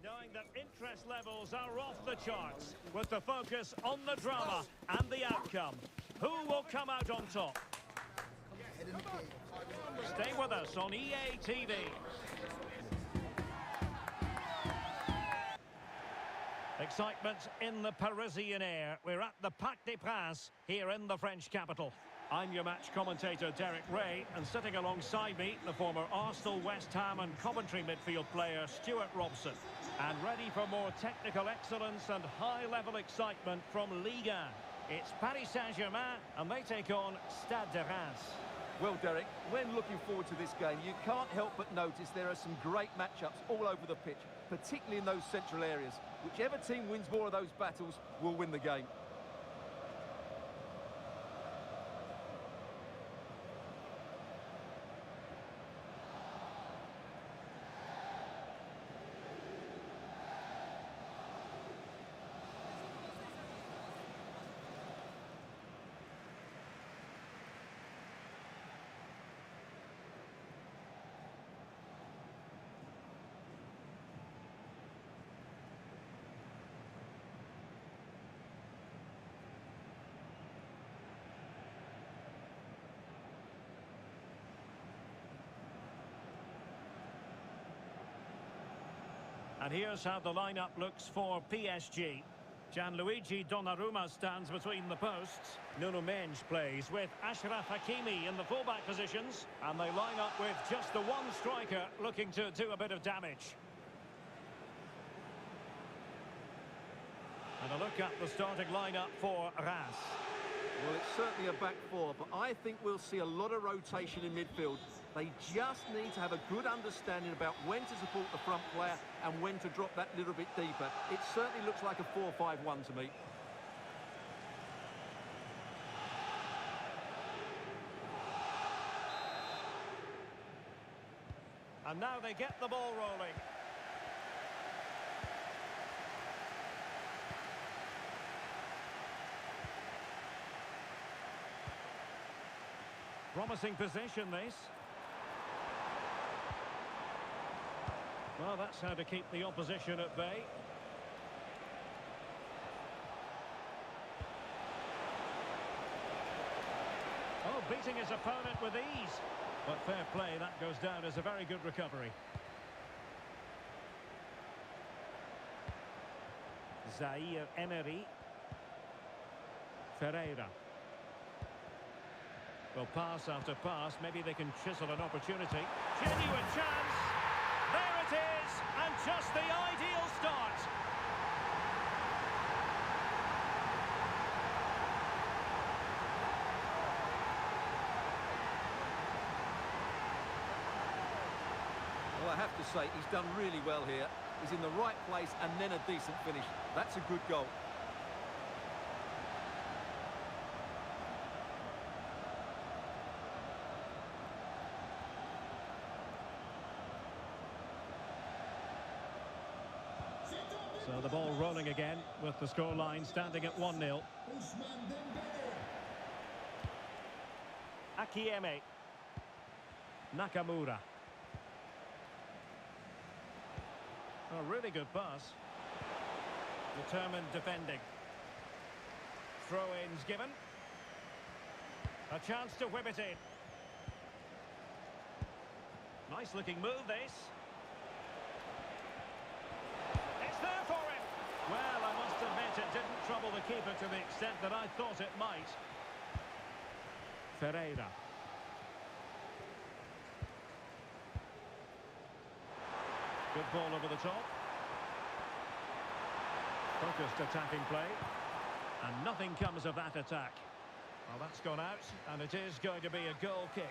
Knowing that interest levels are off the charts, with the focus on the drama and the outcome. Who will come out on top? Stay with us on EA TV. Excitement in the Parisian air. We're at the Parc des Princes here in the French capital. I'm your match commentator Derek Ray, and sitting alongside me, the former Arsenal, West Ham and Coventry midfield player Stuart Robson. And ready for more technical excellence and high-level excitement from Ligue 1. It's Paris Saint-Germain, and they take on Stade de Reims. Well, Derek, when looking forward to this game, you can't help but notice there are some great matchups all over the pitch, particularly in those central areas. Whichever team wins more of those battles will win the game. And here's how the lineup looks for PSG. Gianluigi Donnarumma stands between the posts. Nuno Mendes plays with Achraf Hakimi in the fullback positions. And they line up with just the one striker looking to do a bit of damage. And a look at the starting lineup for Reims. Well, it's certainly a back four, but I think we'll see a lot of rotation in midfield. They just need to have a good understanding about when to support the front player and when to drop that little bit deeper. It certainly looks like a 4-5-1 to me. And now they get the ball rolling. Promising position, this. Well, that's how to keep the opposition at bay. Oh, beating his opponent with ease. But fair play, that goes down as a very good recovery. Zaire Emery. Ferreira. Well, pass after pass, maybe they can chisel an opportunity. Genuine chance! There it is! And just the ideal start! Well, I have to say, he's done really well here. He's in the right place and then a decent finish. That's a good goal. So the ball rolling again with the scoreline standing at 1-0. Akieme. Nakamura. A really good pass. Determined defending. Throw-ins given. A chance to whip it in. Nice looking move, this. Well, I must admit it didn't trouble the keeper to the extent that I thought it might. Ferreira. Good ball over the top. Focused attacking play. And nothing comes of that attack. Well, that's gone out, and it is going to be a goal kick.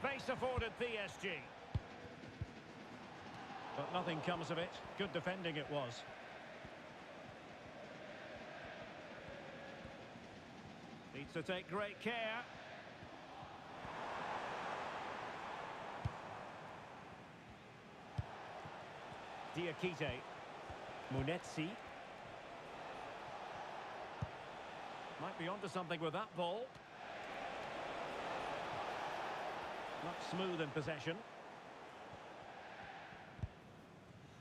Space afforded PSG. But nothing comes of it. Good defending it was. Needs to take great care. Diakite. Munetzi. Might be onto something with that ball. Not smooth in possession.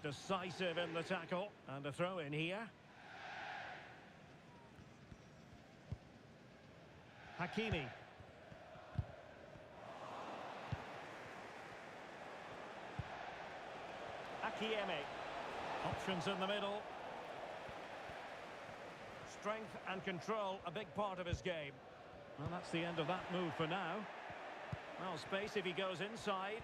Decisive in the tackle. And a throw in here. Hakimi. Akieme. Options in the middle. Strength and control, a big part of his game. Well, that's the end of that move for now. Well, space if he goes inside.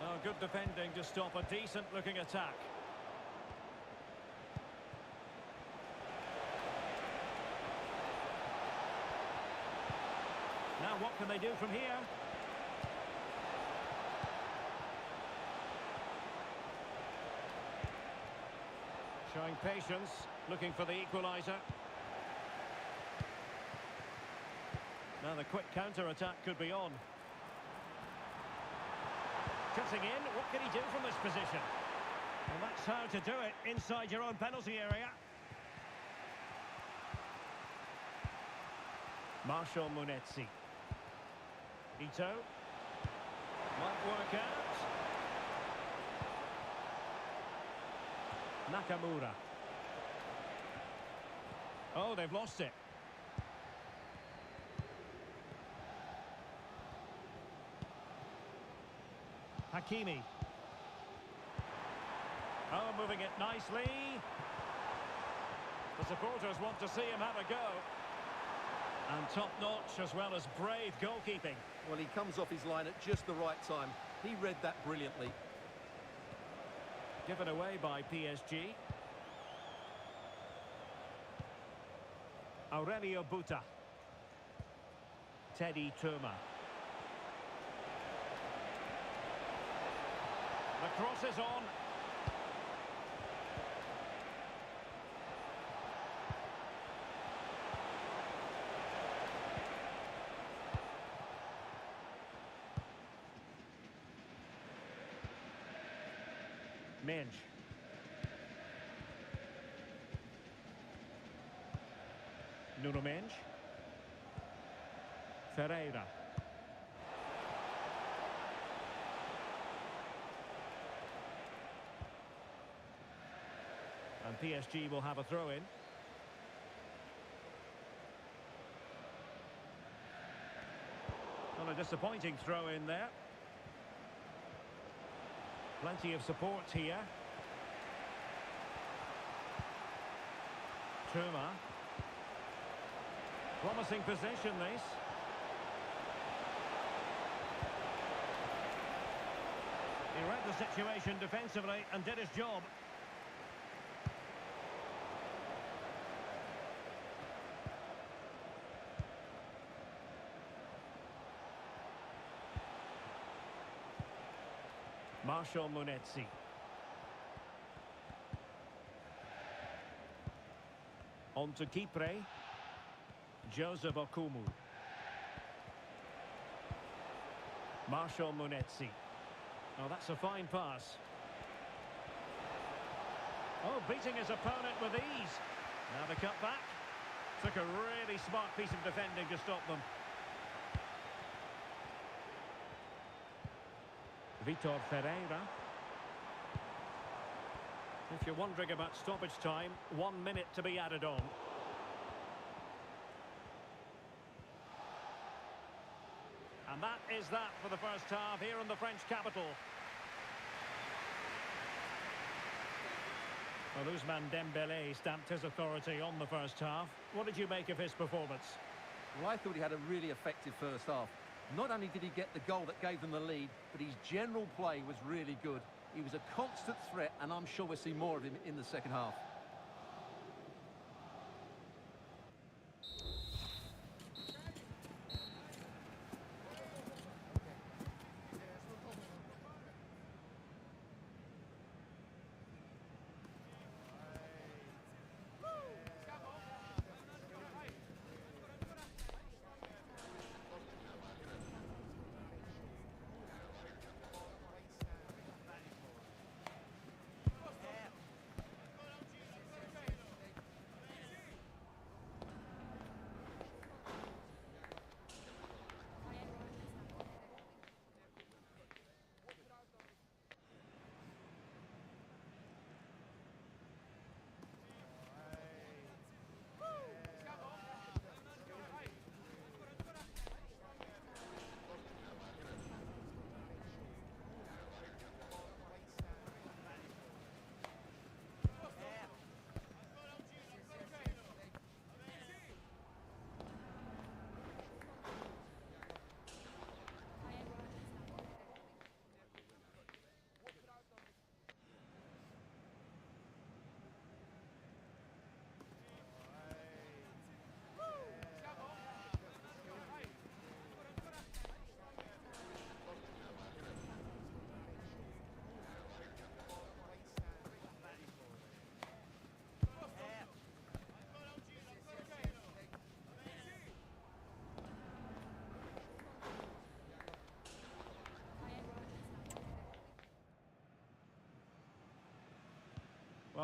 Oh, good defending to stop a decent-looking attack. Now, what can they do from here? Showing patience, looking for the equaliser. Now the quick counter-attack could be on. Cutting in, what can he do from this position? Well, that's how to do it, inside your own penalty area. Marshall Munetzi. Ito. Might work out. Nakamura. Oh, they've lost it. Hakimi. Oh, moving it nicely. The supporters want to see him have a go. And top-notch as well as brave goalkeeping. Well, he comes off his line at just the right time. He read that brilliantly. Given away by PSG. Aurelio Buta. Teddy Tuma. The cross is on. Minge. Nuno Minge. Ferreira. And PSG will have a throw-in. Not a disappointing throw-in there. Plenty of support here. Tuma. Promising position, this. He read the situation defensively and did his job. Marshall Munetzi. On to Kipre. Joseph Okumu. Marshall Munetzi. Oh, that's a fine pass. Oh, beating his opponent with ease. Now the cutback. Took a really smart piece of defending to stop them. Vitor Ferreira. If you're wondering about stoppage time, 1 minute to be added on. And that is that for the first half here in the French capital. Well, Ousmane Dembélé stamped his authority on the first half. What did you make of his performance? Well, I thought he had a really effective first half. Not only did he get the goal that gave them the lead, but his general play was really good. He was a constant threat, and I'm sure we'll see more of him in the second half.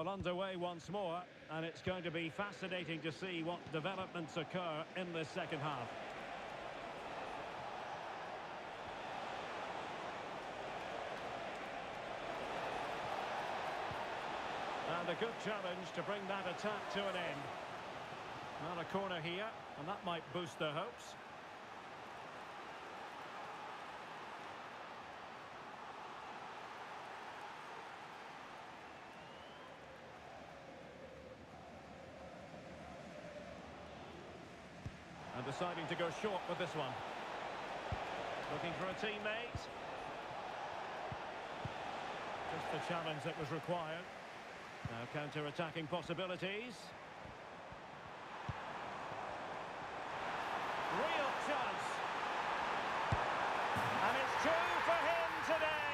Well, underway once more, and it's going to be fascinating to see what developments occur in this second half. And a good challenge to bring that attack to an end. Well, a corner here, and that might boost their hopes. And deciding to go short with this one. Looking for a teammate. Just the challenge that was required. Now counter-attacking possibilities. Real chance. And it's two for him today.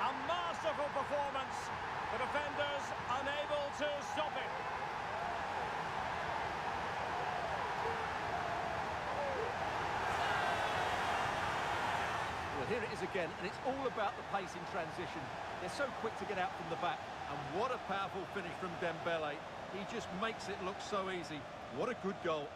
A masterful performance. The defenders unable to stop it. Well, here it is again, and it's all about the pace in transition. They're so quick to get out from the back. And what a powerful finish from Dembele. He just makes it look so easy. What a good goal.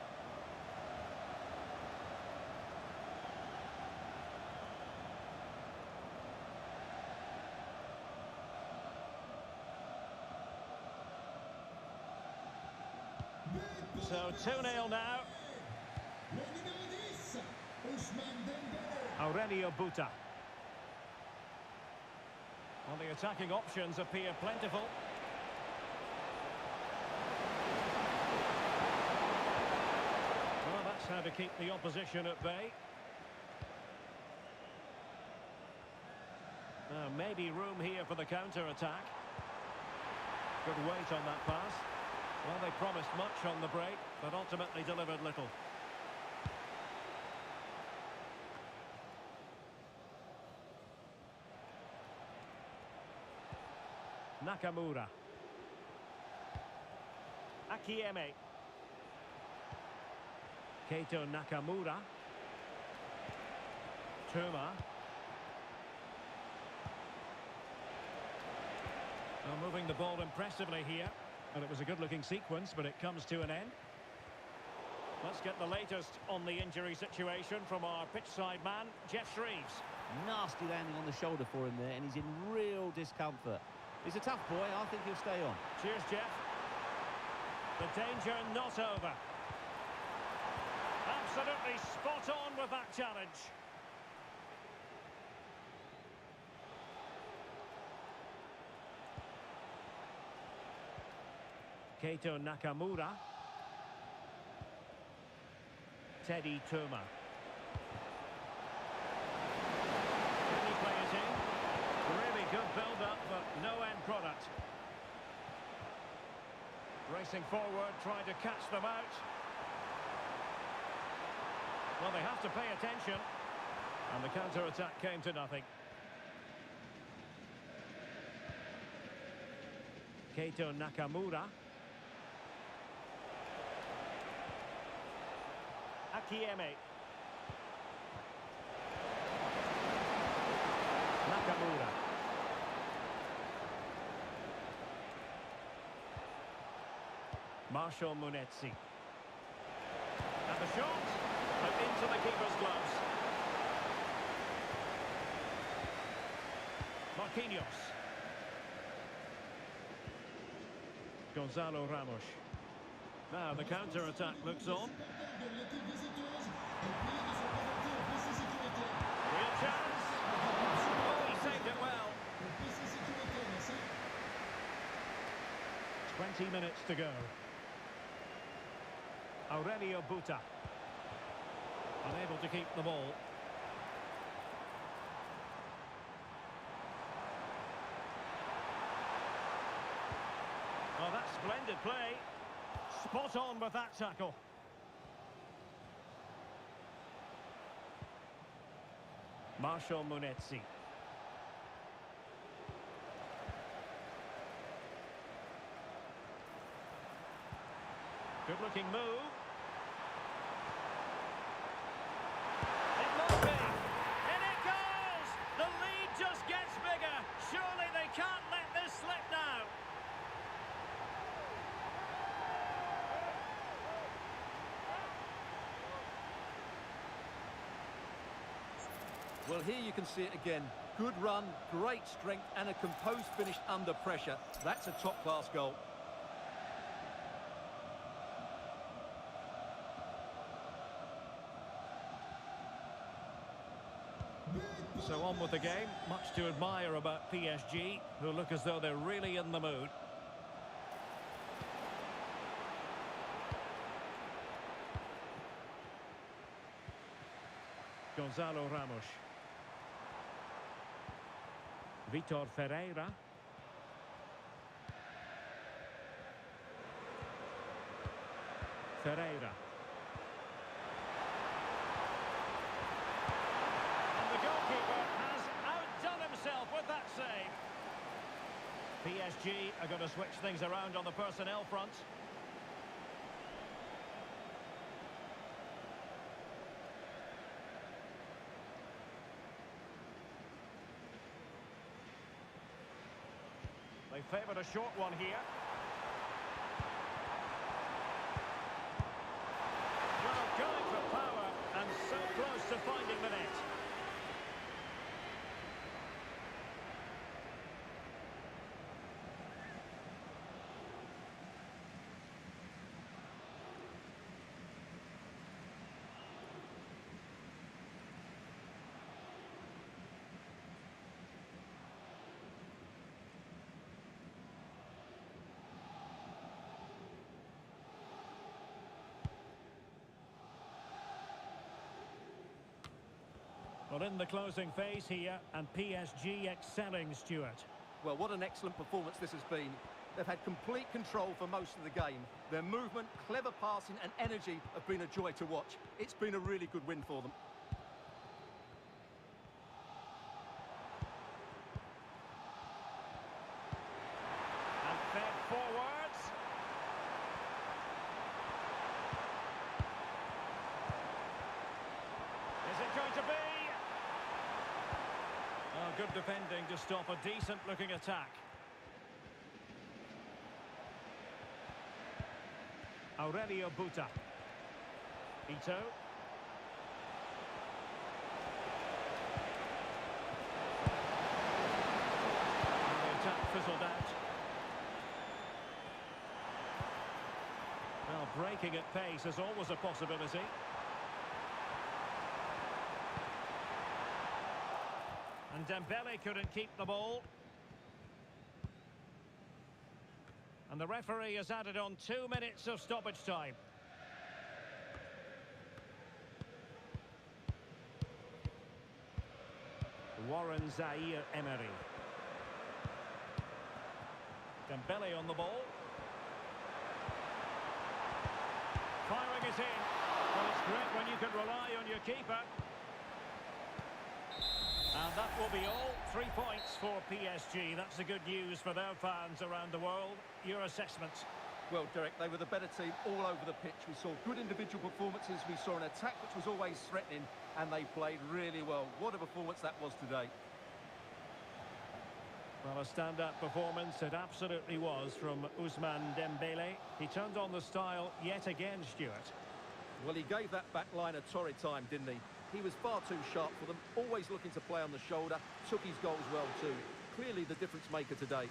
So 2-0 now. Aurelio Buta. Well, the attacking options appear plentiful. Well, that's how to keep the opposition at bay. Maybe room here for the counter-attack. Good weight on that pass. Well, they promised much on the break, but ultimately delivered little. Nakamura. Akieme. Keito Nakamura. Tuma. Well, moving the ball impressively here. And it was a good-looking sequence, but it comes to an end. Let's get the latest on the injury situation from our pitch-side man, Jeff Shreves. Nasty landing on the shoulder for him there, and he's in real discomfort. He's a tough boy. I think he'll stay on. Cheers, Jeff. The danger not over. Absolutely spot on with that challenge. Keito Nakamura. Teddy Tuma. Can he play it in? Really good build-up, but no end product. Racing forward, trying to catch them out. Well, they have to pay attention. And the counter-attack came to nothing. Keito Nakamura. Akieme. Nakamura. Marshall Munetzi. And the shot, but into the keeper's gloves. Marquinhos. Gonzalo Ramos. Now the counter-attack looks on. Real chance. Oh, he saved it well. 20 minutes to go. Aurelio Buta. Unable to keep the ball. Oh, that's splendid play. Spot on with that tackle. Marshall Munetzi. Good looking move. It might be. And it goes! The lead just gets bigger. Surely they can't let this slip now. Well, here you can see it again. Good run, great strength, and a composed finish under pressure. That's a top-class goal. So on with the game. Much to admire about PSG, who look as though they're really in the mood. Gonzalo Ramos. Vitor Ferreira. Ferreira. And the goalkeeper has outdone himself with that save. PSG are going to switch things around on the personnel front. They favoured a short one here. Well, going for power and so close to finding the net. Well, in the closing phase here, and PSG excelling, Stuart. Well, what an excellent performance this has been. They've had complete control for most of the game. Their movement, clever passing and energy have been a joy to watch. It's been a really good win for them. And fed forwards. Is it going to be? Oh, good defending to stop a decent-looking attack. Aurelio Buta. Ito. And the attack fizzled out. Well, breaking at pace is always a possibility. And Dembele couldn't keep the ball. And the referee has added on 2 minutes of stoppage time. Warren Zaïre-Emery. Dembele on the ball. Firing it in. Well, it's great when you can rely on your keeper. And that will be all. 3 points for PSG. That's the good news for their fans around the world. Your assessment? Well, Derek, they were the better team all over the pitch. We saw good individual performances. We saw an attack which was always threatening, and they played really well. What a performance that was today. Well, a stand-up performance it absolutely was from Ousmane Dembele. He turned on the style yet again, Stuart. Well, he gave that back line a torrid time, didn't he? He was far too sharp for them, always looking to play on the shoulder, took his goals well too. Clearly the difference maker today.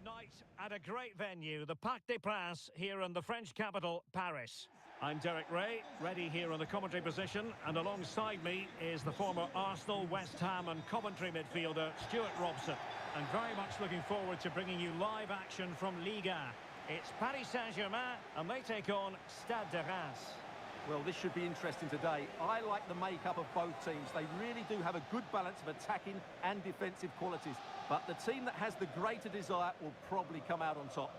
Night at a great venue, the Parc des Princes here in the French capital, Paris. I'm Derek Ray, ready here in the commentary position, and alongside me is the former Arsenal, West Ham and Coventry midfielder, Stuart Robson. And very much looking forward to bringing you live action from Ligue 1. It's Paris Saint-Germain, and they take on Stade de Reims. Well, this should be interesting today. I like the makeup of both teams. They really do have a good balance of attacking and defensive qualities. But the team that has the greater desire will probably come out on top.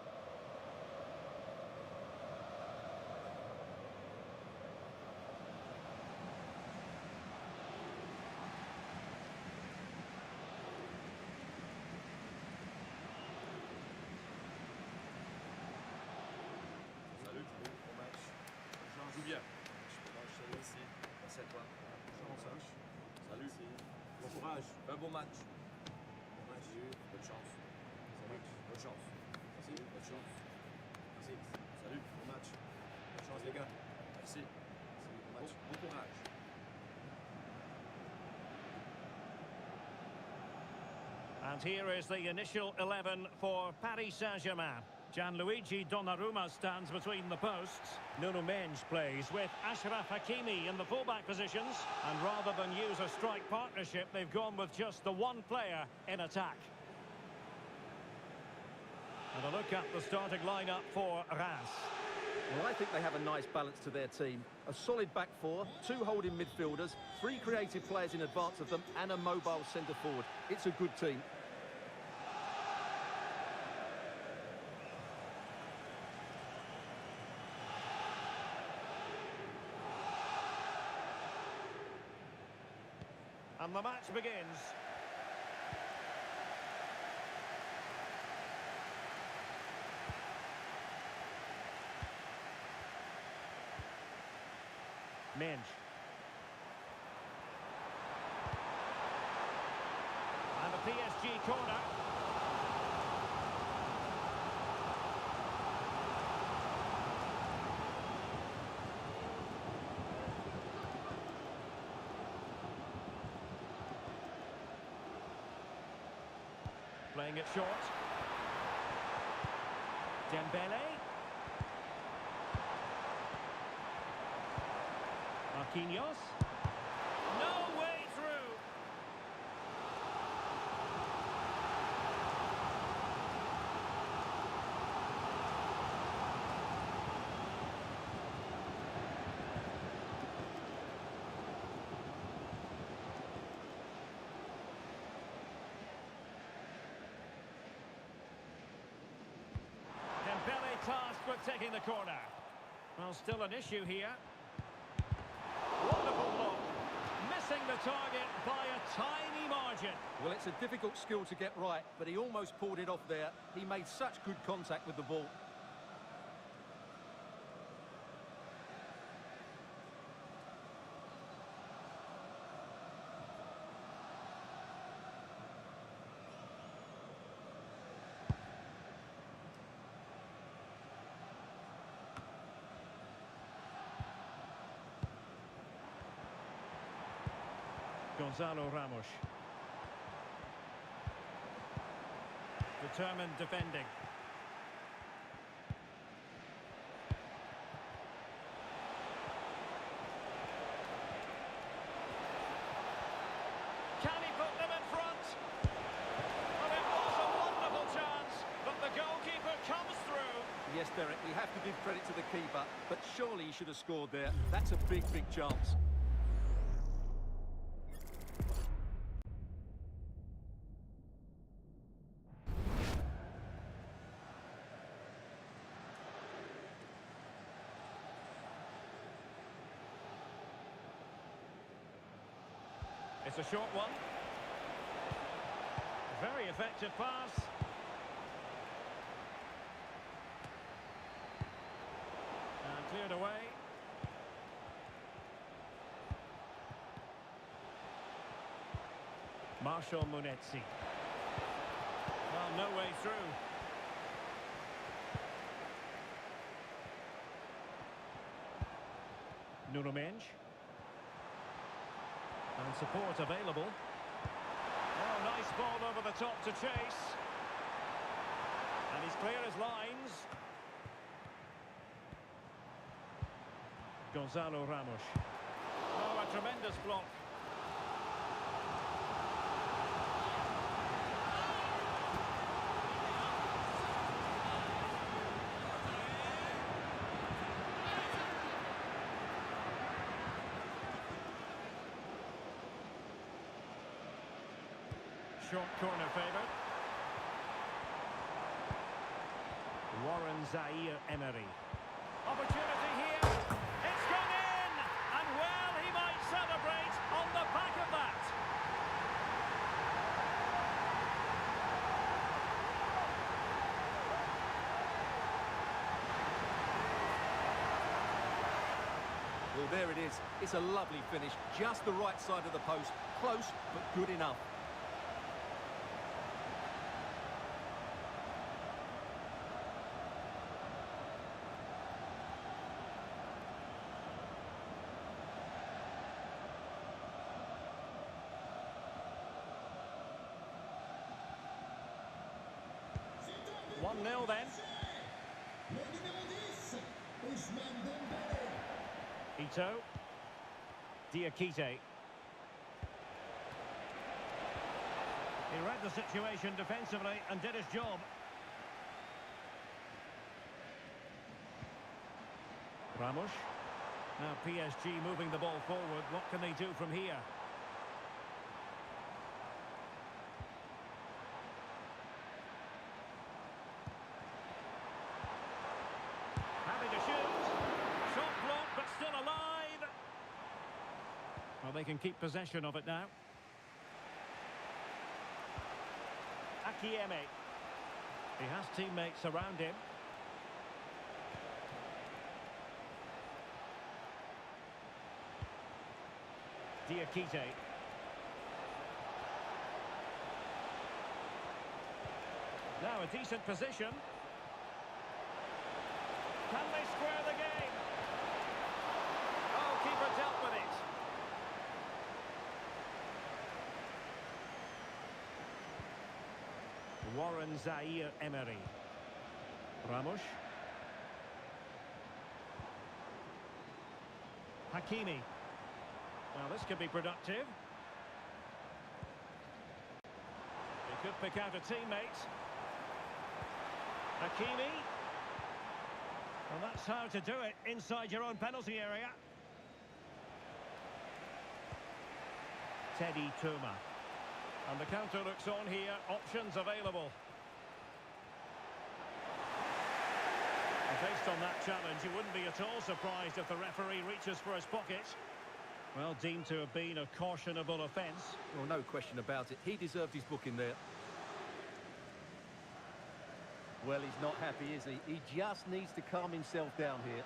courage, fais un beau match. Bon match, bonne chance. Salut, bonne chance. Merci, bonne chance. Merci, salut, bon match. Bonne chance les gars. Merci. Bon match. Bon courage. And here is the initial 11 for Paris Saint-Germain. Gianluigi Donnarumma stands between the posts. Nuno Mendes plays with Achraf Hakimi in the fullback positions. And rather than use a strike partnership, they've gone with just the one player in attack. And a look at the starting lineup for Reims. Well, I think they have a nice balance to their team. A solid back four, 2 holding midfielders, 3 creative players in advance of them, and a mobile centre forward. It's a good team. And the match begins. Mendes. And a PSG corner. Playing it short. Dembele. Marquinhos. No way through. Dembele tasked with taking the corner. Well, still an issue here. Wonderful block. Missing the target by a tiny margin. Well, it's a difficult skill to get right, but he almost pulled it off there. He made such good contact with the ball. Gonzalo Ramos. Determined defending. Can he put them in front? Well, it was a wonderful chance, but the goalkeeper comes through. Yes, Derek, we have to give credit to the keeper, but surely he should have scored there. That's a big, big chance. It's a short one. Very effective pass. And cleared away. Marshall Monetization. Well, no way through. Nuno Mendes. And support available. Oh, nice ball over the top to chase. And he's clear as lines. Gonzalo Ramos. Oh, a tremendous block. Short corner favoured. Warren Zaire-Emery. Opportunity here. It's gone in! And well, he might celebrate on the back of that. Well, there it is. It's a lovely finish. Just the right side of the post. Close, but good enough. One 0 then. Ito. Diakite. He read the situation defensively and did his job. Ramos. Now PSG moving the ball forward. What can they do from here? Having to shoot. Shot blocked, but still alive. Well, they can keep possession of it now. Akieme. He has teammates around him. Diakite. Now a decent position. Can they square the game? Oh, keeper dealt with it. Warren Zaire-Emery. Ramos. Hakimi. Well, this could be productive. He could pick out a teammate. Hakimi. Well, that's how to do it inside your own penalty area. Teddy Tuma. And the counter looks on here. Options available. And based on that challenge, you wouldn't be at all surprised if the referee reaches for his pocket. Well, deemed to have been a cautionable offence. Well, no question about it. He deserved his booking there. Well, he's not happy, is he? He just needs to calm himself down here.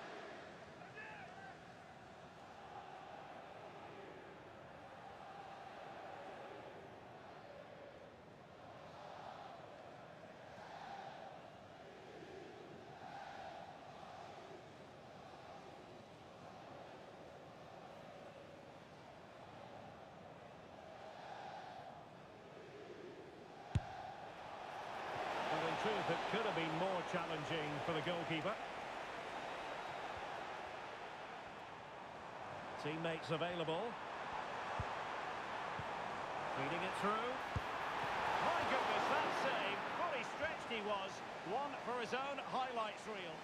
It could have been more challenging for the goalkeeper. Teammates available. Feeding it through. My goodness, that save. Fully stretched he was. One for his own highlights reel.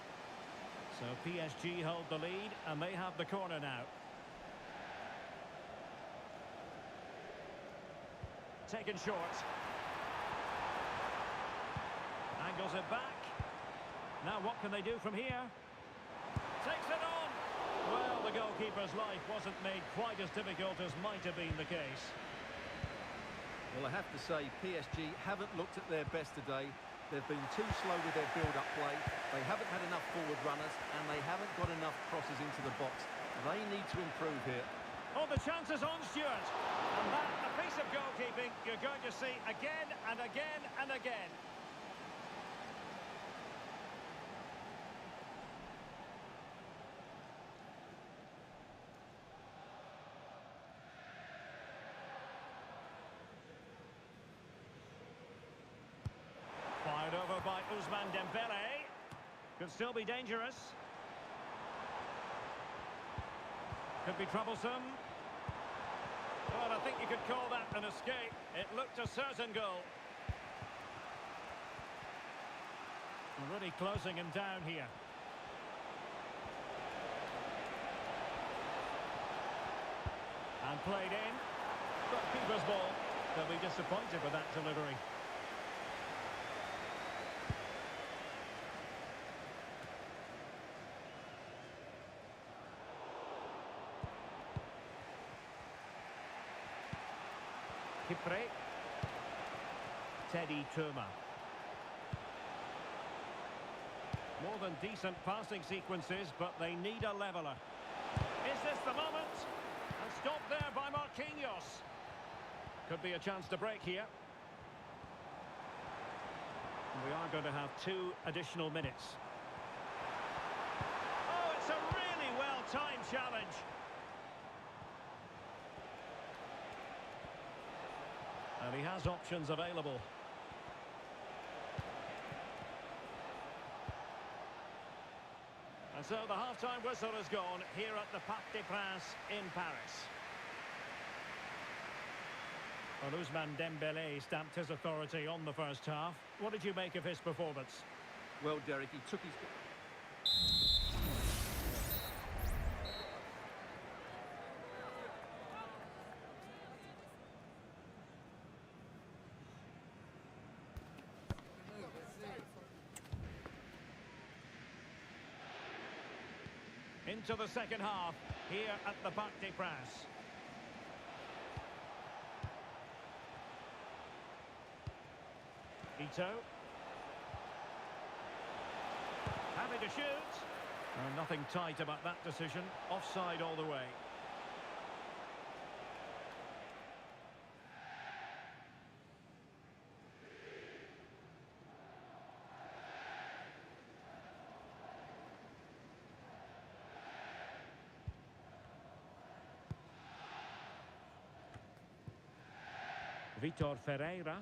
So PSG hold the lead and they have the corner now. Taken short. Angles it back. Now what can they do from here? Takes it on. Well, the goalkeeper's life wasn't made quite as difficult as might have been the case. Well, I have to say, PSG haven't looked at their best today. They've been too slow with their build-up play. They haven't had enough forward runners, and they haven't got enough crosses into the box. They need to improve here. Oh, the chance is on, Stuart. And that, a piece of goalkeeping you're going to see again and again and again. Fired over by Ousmane Dembele. Could still be dangerous. Could be troublesome. Well, I think you could call that an escape. It looked a certain goal. Really closing him down here. And played in. But keeper's ball. They'll be disappointed with that delivery. Kipre. Teddy Tuma. More than decent passing sequences, but they need a leveller. Is this the moment? And stopped there by Marquinhos. Could be a chance to break here. And we are going to have 2 additional minutes. Oh, it's a really well-timed challenge. And he has options available. And so the half-time whistle has gone here at the Parc des Princes in Paris. Well, Ousmane Dembélé stamped his authority on the first half. What did you make of his performance? Well, Derek, he took his... Into the second half, here at the Parc des Princes. Ito. Happy to shoot. Nothing tight about that decision. Offside all the way. Vitor Ferreira.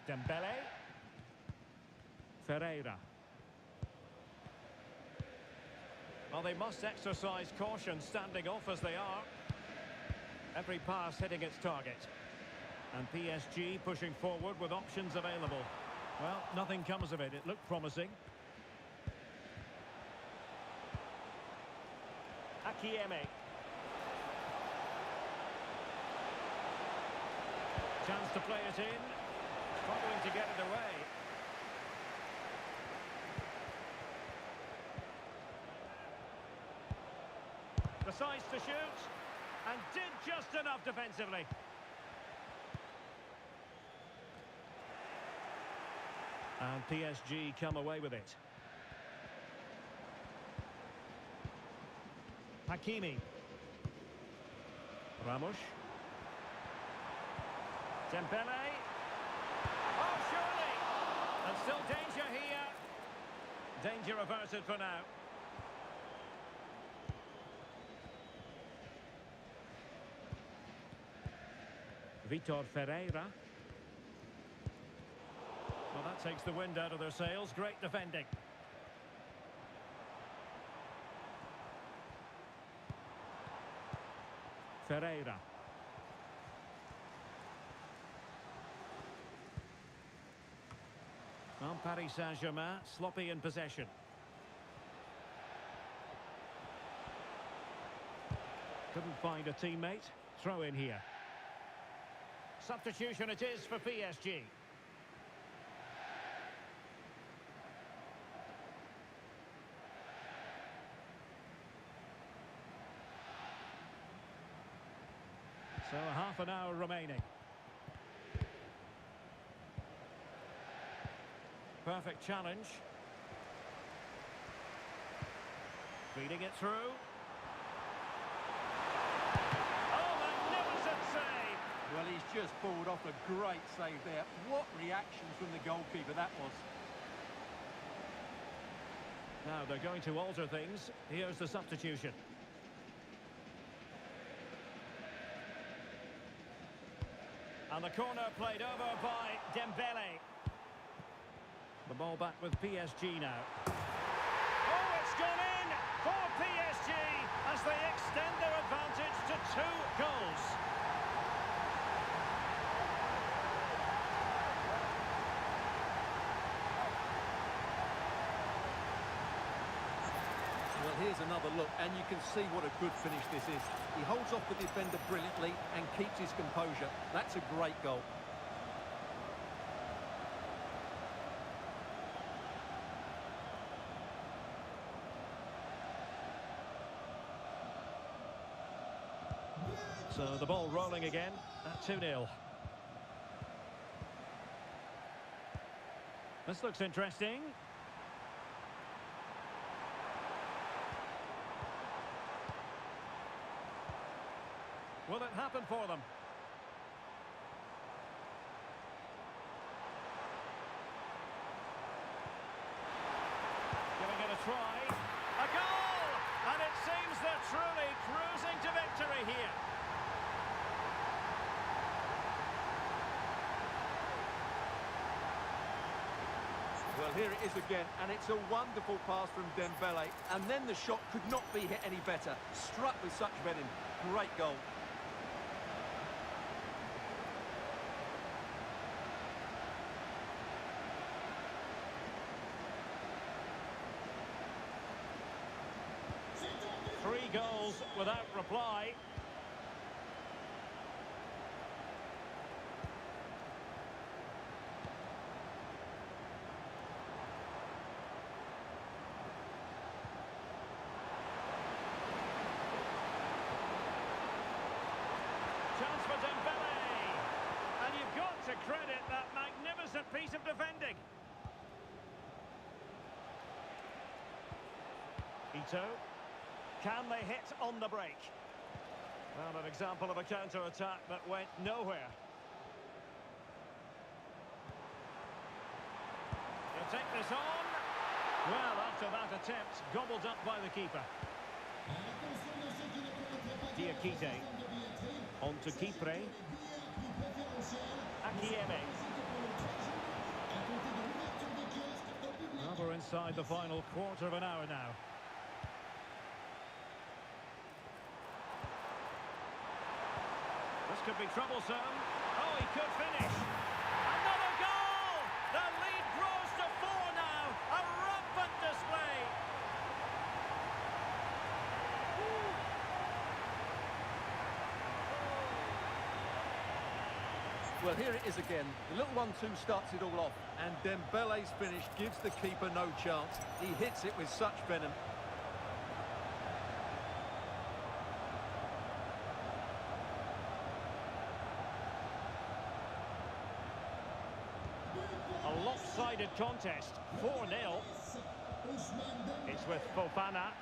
Dembélé. Ferreira. Well, they must exercise caution standing off as they are. Every pass hitting its target. And PSG pushing forward with options available. Well, nothing comes of it. It looked promising. Akieme. Chance to play it in. Struggling to get it away. Decides to shoot. And did just enough defensively. And PSG come away with it. Hakimi. Ramos. Dembélé. Oh, surely! And still danger here. Danger averted for now. Vitor Ferreira. Well, that takes the wind out of their sails. Great defending. Ferreira. Well, Paris Saint-Germain sloppy in possession. Couldn't find a teammate. Throw in here. Substitution it is for PSG. So half an hour remaining. Perfect challenge. Feeding it through. Oh, magnificent save! Well, he's just pulled off a great save there. What reaction from the goalkeeper that was. Now they're going to alter things. Here's the substitution. And the corner played over by Dembélé. The ball back with PSG now. Oh, it's gone in for PSG as they extend their advantage to 2 goals. Well, here's another look, and you can see what a good finish this is. He holds off the defender brilliantly and keeps his composure. That's a great goal. So the ball rolling again at 2-0. This looks interesting. Will it happen for them? Giving it a try. A goal! And it seems they're truly cruising to victory here. Well, here it is again, and it's a wonderful pass from Dembele. And then the shot could not be hit any better. Struck with such venom. Great goal. Three goals without reply. Chance for Dembele. And you've got to credit that magnificent piece of defending. Ito. Can they hit on the break? Well, an example of a counter-attack that went nowhere. He'll take this on. Well, after that attempt, gobbled up by the keeper. Diakite. On to Kipre. Akieme. Well, we're inside the final quarter of an hour now. This could be troublesome. Oh, he could finish. Another goal! The lead grows to 4 now. A rampant display. Well, here it is again. The little 1-2 starts it all off. And Dembele's finish gives the keeper no chance. He hits it with such venom. A lopsided contest, 4-0. It's with Fofana.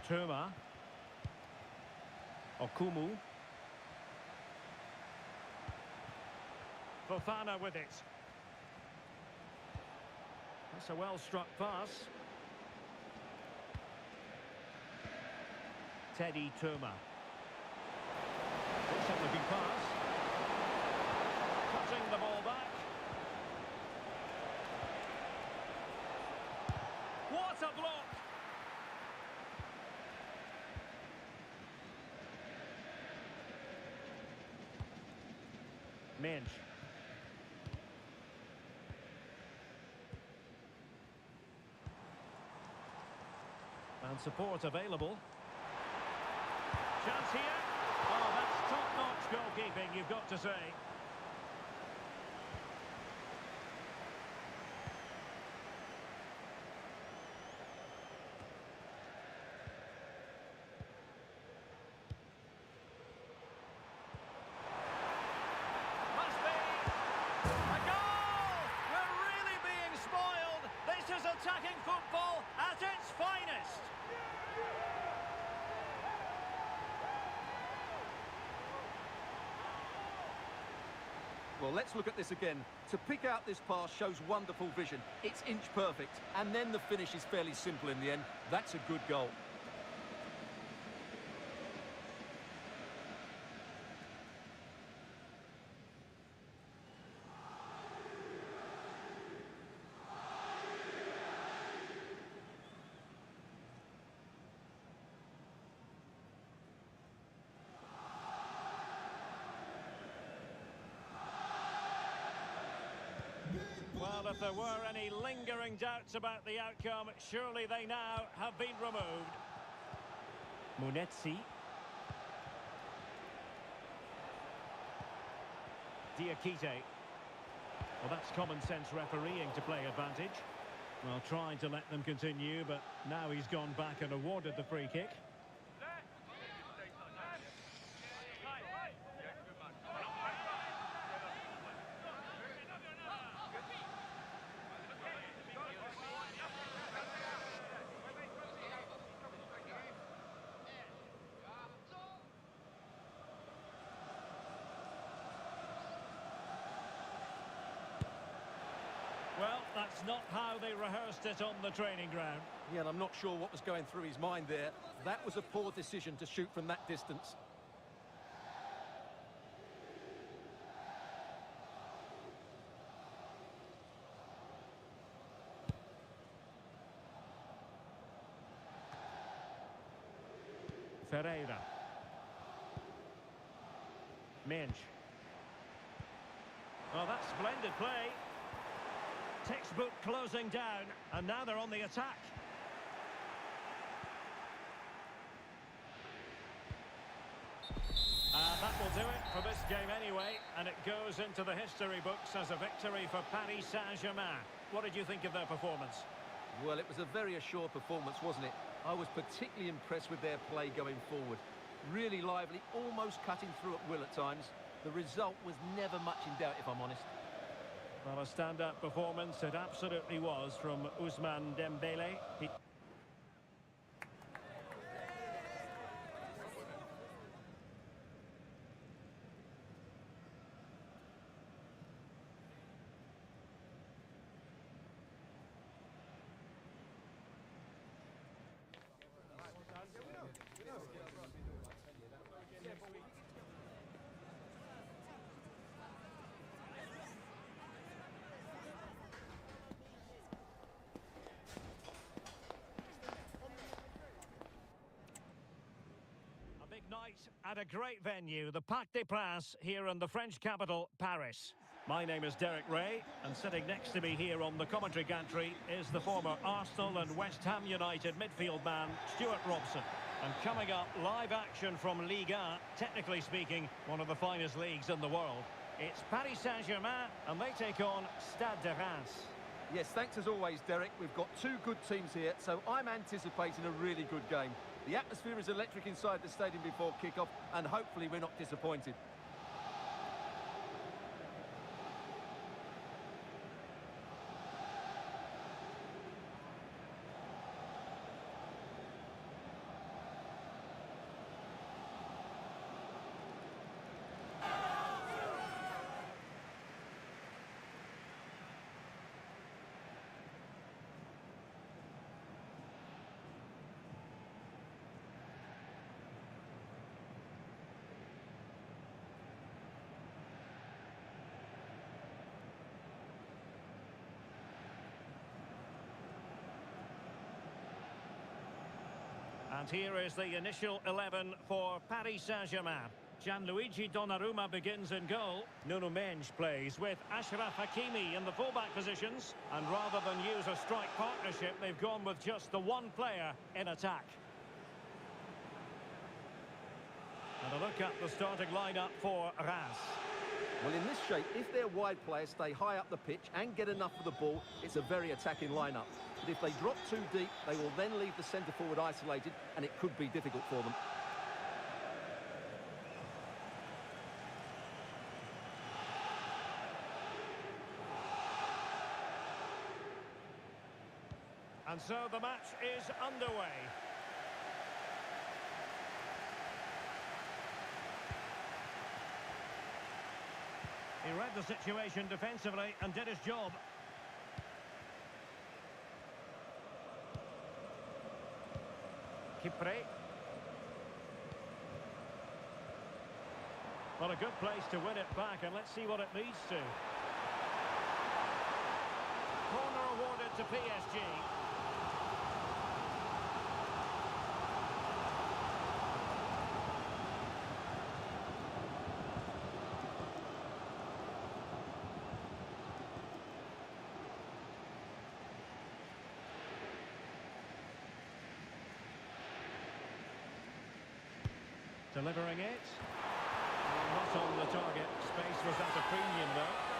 Tuma. Okumu. Fofana with it. That's a well-struck pass. Teddy Tuma. Decent-looking pass. Cutting the ball back. What a block! Minch. And support available. Chance here. Oh, that's top-notch goalkeeping, you've got to say. Must be a goal! We're really being spoiled. This is attacking football at its finest. Well, let's look at this again. To pick out this pass shows wonderful vision. It's inch perfect, and then the finish is fairly simple in the end. That's a good goal. Well, if there were any lingering doubts about the outcome, surely they now have been removed. Munetzi. Diakite. Well, that's common sense refereeing to play advantage. Well, trying to let them continue, but now he's gone back and awarded the free kick. not how they rehearsed it on the training ground. Yeah, and I'm not sure what was going through his mind there. That was a poor decision to shoot from that distance. Ferreira. Minch. Well, that's splendid play. Textbook closing down, and now they're on the attack. That will do it for this game anyway, and it goes into the history books as a victory for Paris Saint-Germain. What did you think of their performance? Well, it was a very assured performance, wasn't it? I was particularly impressed with their play going forward. Really lively, almost cutting through at will at times. The result was never much in doubt, if I'm honest. Well, a stand-up performance it absolutely was from Ousmane Dembele. Night at a great venue, the Parc des Princes, here in the French capital, Paris. My name is Derek Ray, and sitting next to me here on the commentary gantry is the former Arsenal and West Ham United midfield man, Stuart Robson. And coming up, live action from Ligue 1, technically speaking, one of the finest leagues in the world. It's Paris Saint-Germain, and they take on Stade de Reims. Yes, thanks as always, Derek. We've got two good teams here, so I'm anticipating a really good game. The atmosphere is electric inside the stadium before kick-off, and hopefully we're not disappointed. And here is the initial 11 for Paris Saint-Germain. Gianluigi Donnarumma begins in goal. Nuno Mendes plays with Achraf Hakimi in the fullback positions. And rather than use a strike partnership, they've gone with just the one player in attack. And a look at the starting lineup for Reims. Well, in this shape, if their wide players stay high up the pitch and get enough of the ball, it's a very attacking lineup. But if they drop too deep, they will then leave the centre-forward isolated, and it could be difficult for them. And so the match is underway. He read the situation defensively and did his job. Kipre. Well, a good place to win it back, and let's see what it leads to. Corner awarded to PSG. Delivering it. Not on the target. Space was at a premium, though.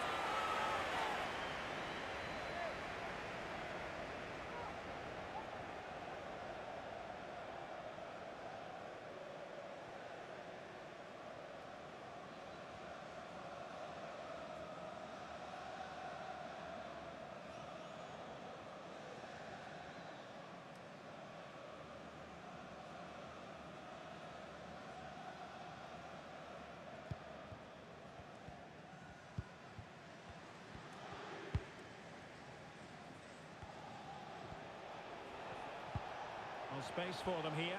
There's space for them here.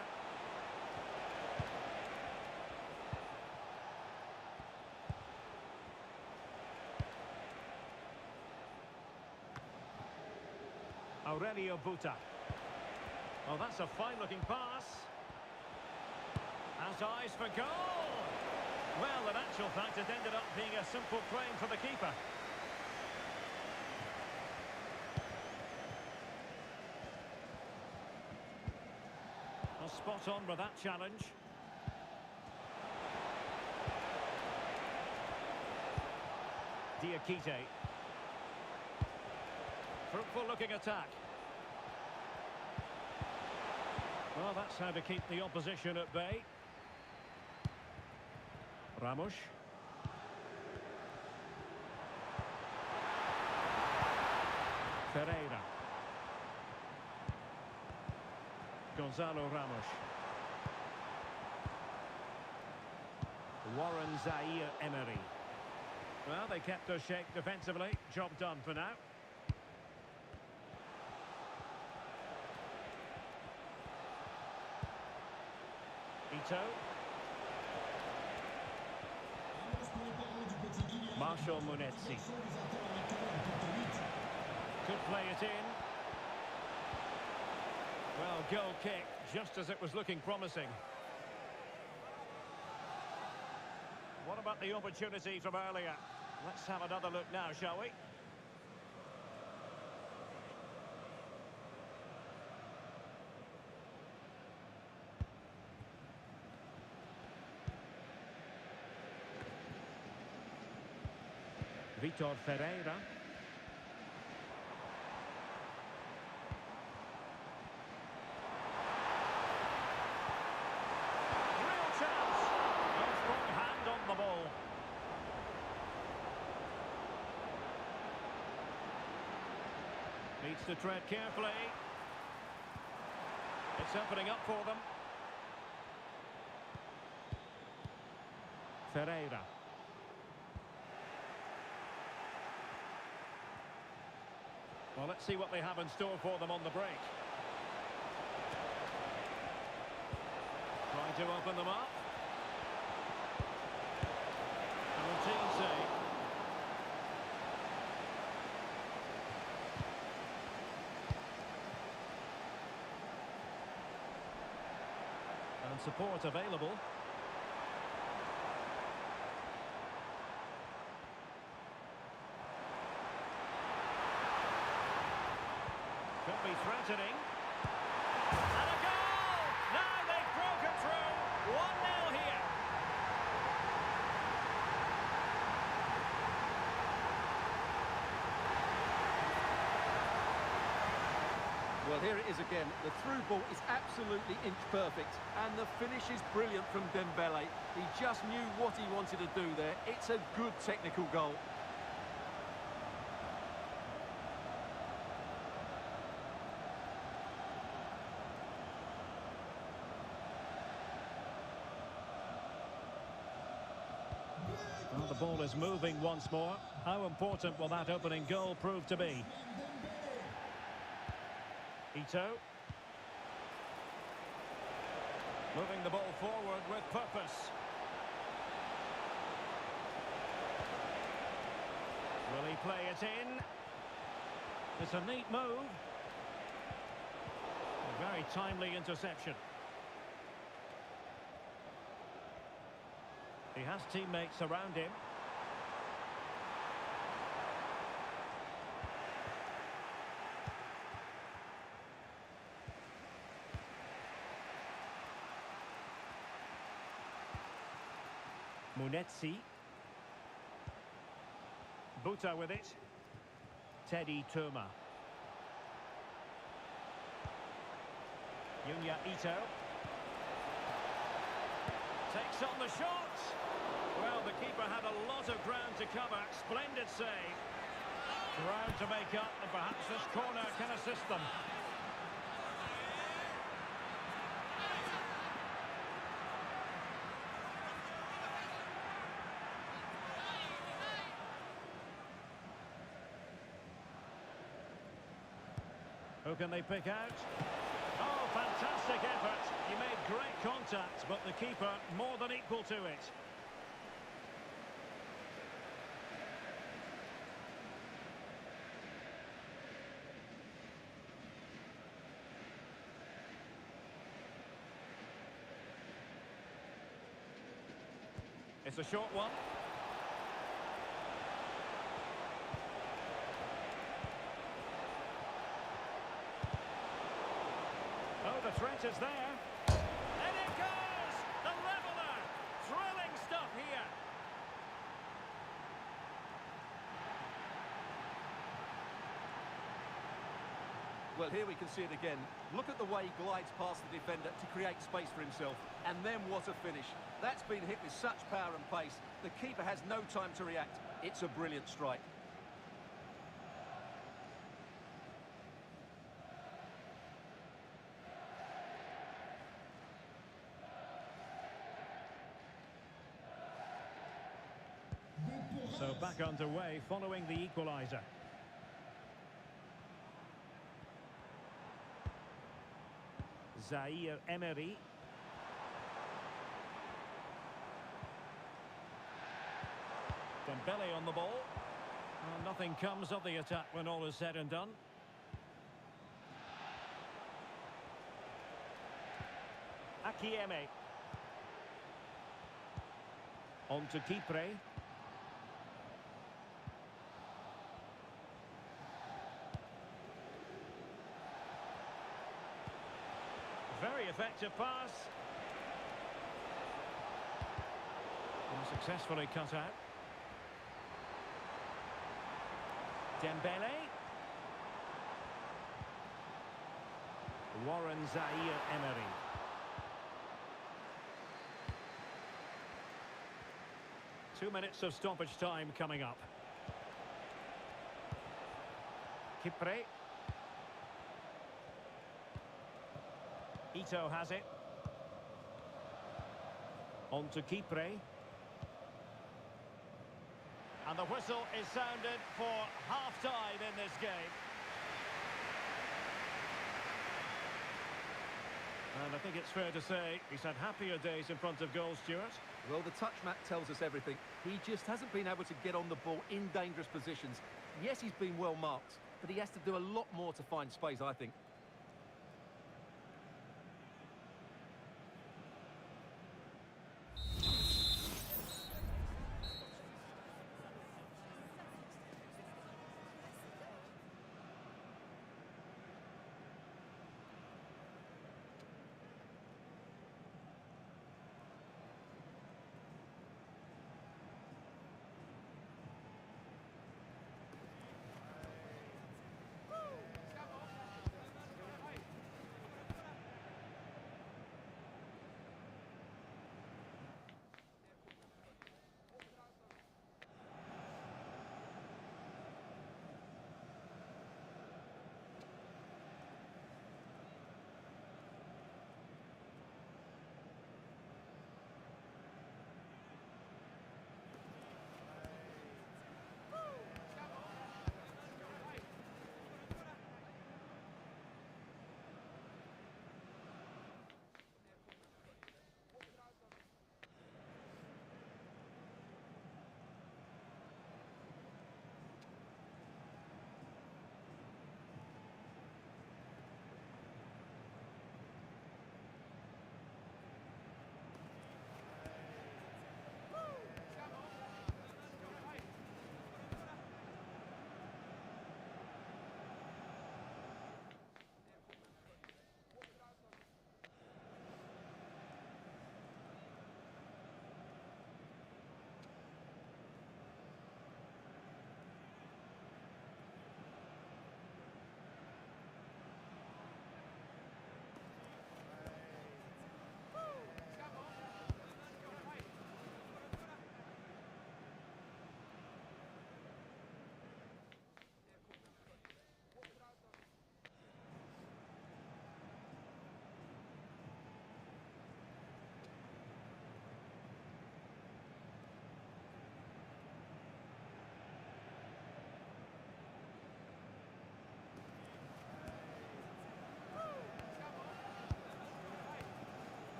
Aurelio Buta. Oh, that's a fine-looking pass. Has eyes for goal. Well, in actual fact, it ended up being a simple claim for the keeper. Well, spot on with that challenge. Diakite. Fruitful-looking attack. Well, that's how to keep the opposition at bay. Ramos. Ferreira. Gonzalo Ramos. Warren Zaire-Emery. Well, they kept their shape defensively. Job done for now. Ito. Marshall Munetzi. Could play it in. Well, goal kick, just as it was looking promising. What about the opportunity from earlier? Let's have another look now, shall we? Vitor Ferreira. Real chance. No strong hand on the ball. Needs to tread carefully. It's opening up for them. Ferreira. Well, let's see what they have in store for them on the break. Trying to open them up. And routine save. And support available. Could be threatening. And a goal! Now they've broken through. 1-0 here. Well, here it is again. The through ball is absolutely inch perfect. And the finish is brilliant from Dembele. He just knew what he wanted to do there. It's a good technical goal. Well, the ball is moving once more. How important will that opening goal prove to be? Ito. Moving the ball forward with purpose. Will he play it in? It's a neat move. A very timely interception. He has teammates around him. Munetzi. Buta with it. Teddy Tuma. Yunya Ito. Takes on the shot. Well, the keeper had a lot of ground to cover. Splendid save. Ground to make up, and perhaps this corner can assist them. Who can they pick out? Oh, fantastic effort. He made great contact, but the keeper more than equal to it. It's a short one. Oh, the threat is there. And it goes! The leveller! Thrilling stuff here. Well, here we can see it again. Look at the way he glides past the defender to create space for himself. And then what a finish. That's been hit with such power and pace. The keeper has no time to react. It's a brilliant strike. So back underway following the equaliser. Zaire Emery. Dembele on the ball. Well, nothing comes of the attack when all is said and done. Akieme. On to Kipre. Very effective pass. And successfully cut out. Dembele. Warren Zaire Emery. Two minutes of stoppage time coming up. Kipre. Ito has it. On to Kipre. And the whistle is sounded for half-time in this game. And I think it's fair to say he's had happier days in front of goal, Stuart. Well, the touch map tells us everything. He just hasn't been able to get on the ball in dangerous positions. Yes, he's been well marked, but he has to do a lot more to find space, I think.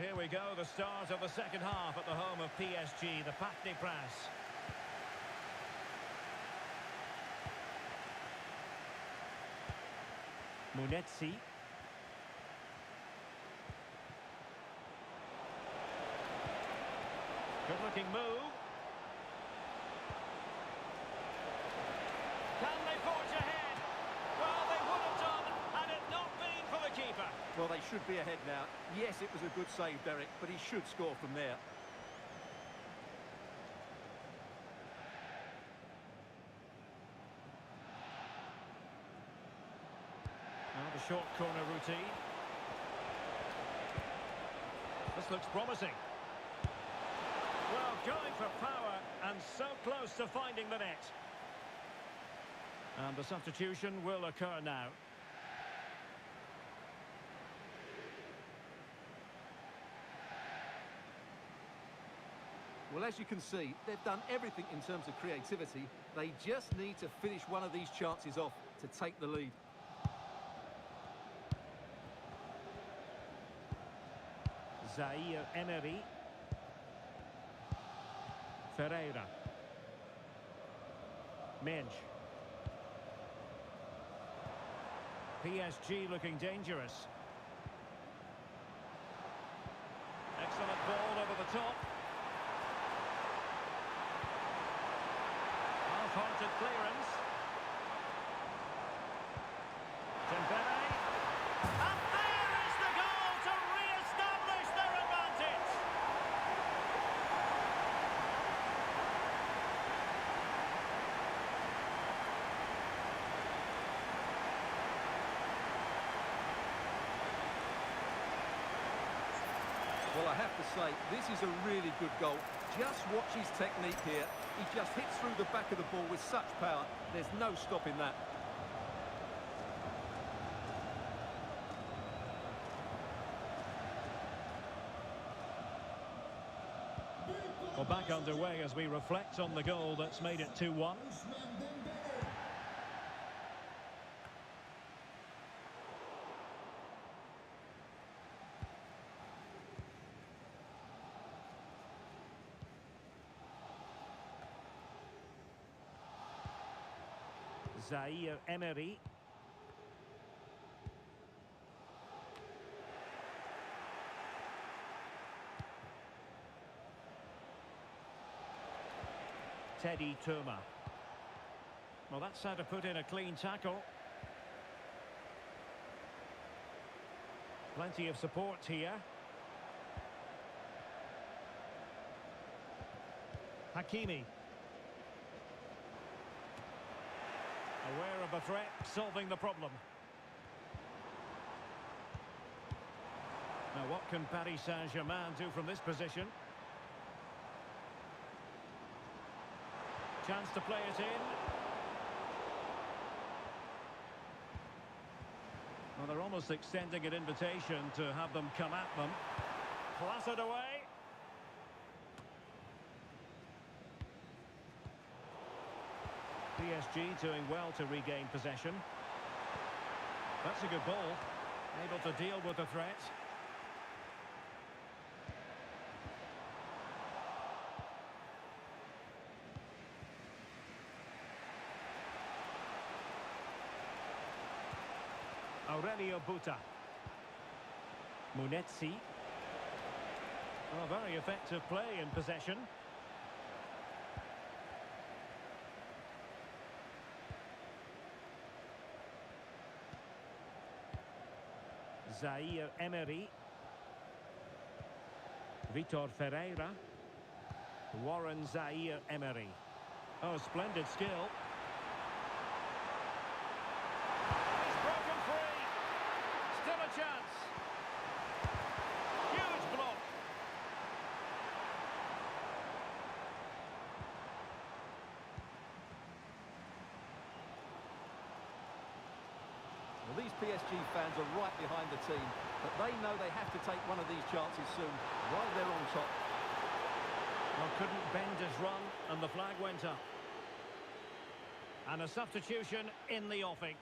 here we go, the start of the second half at the home of PSG, the Parc des Princes. Munetzi. Good-looking move. Can they forge ahead? Well, they would have done had it not been for the keeper. Well, they should be ahead now. Yes, it was a good save, Derek, but he should score from there. Now the short corner routine. This looks promising. Well, going for power and so close to finding the net. And the substitution will occur now. Well, as you can see, they've done everything in terms of creativity. They just need to finish one of these chances off to take the lead. Zaire Emery. Ferreira. Minch. PSG looking dangerous. Excellent ball over the top. Half-hearted clearance. Dembele. And there is the goal to re-establish their advantage. Well, I have to say, this is a really good goal. Just watch his technique here. He just hits through the back of the ball with such power. There's no stopping that. Well, back underway as we reflect on the goal that's made it 2-1. Zaire Emery. Teddy Tuma. Well, that's how to put in a clean tackle. Plenty of support here. Hakimi. Aware of the threat, solving the problem. Now what can Paris Saint-Germain do from this position? Chance to play it in. Well, they're almost extending an invitation to have them come at them. Clattered away. PSG doing well to regain possession. That's a good ball. Able to deal with the threat. Aurelio Buta. Munetzi. Well, very effective play in possession. Zaire Emery. Vitor Ferreira. Warren Zaire Emery. Oh, splendid skill. He's broken free. Still a chance. Huge block. Well, these PSG fans are right behind the team, but they know they have to take one of these chances soon, while they're on top. Well, couldn't bend his run, and the flag went up. And a substitution in the offing.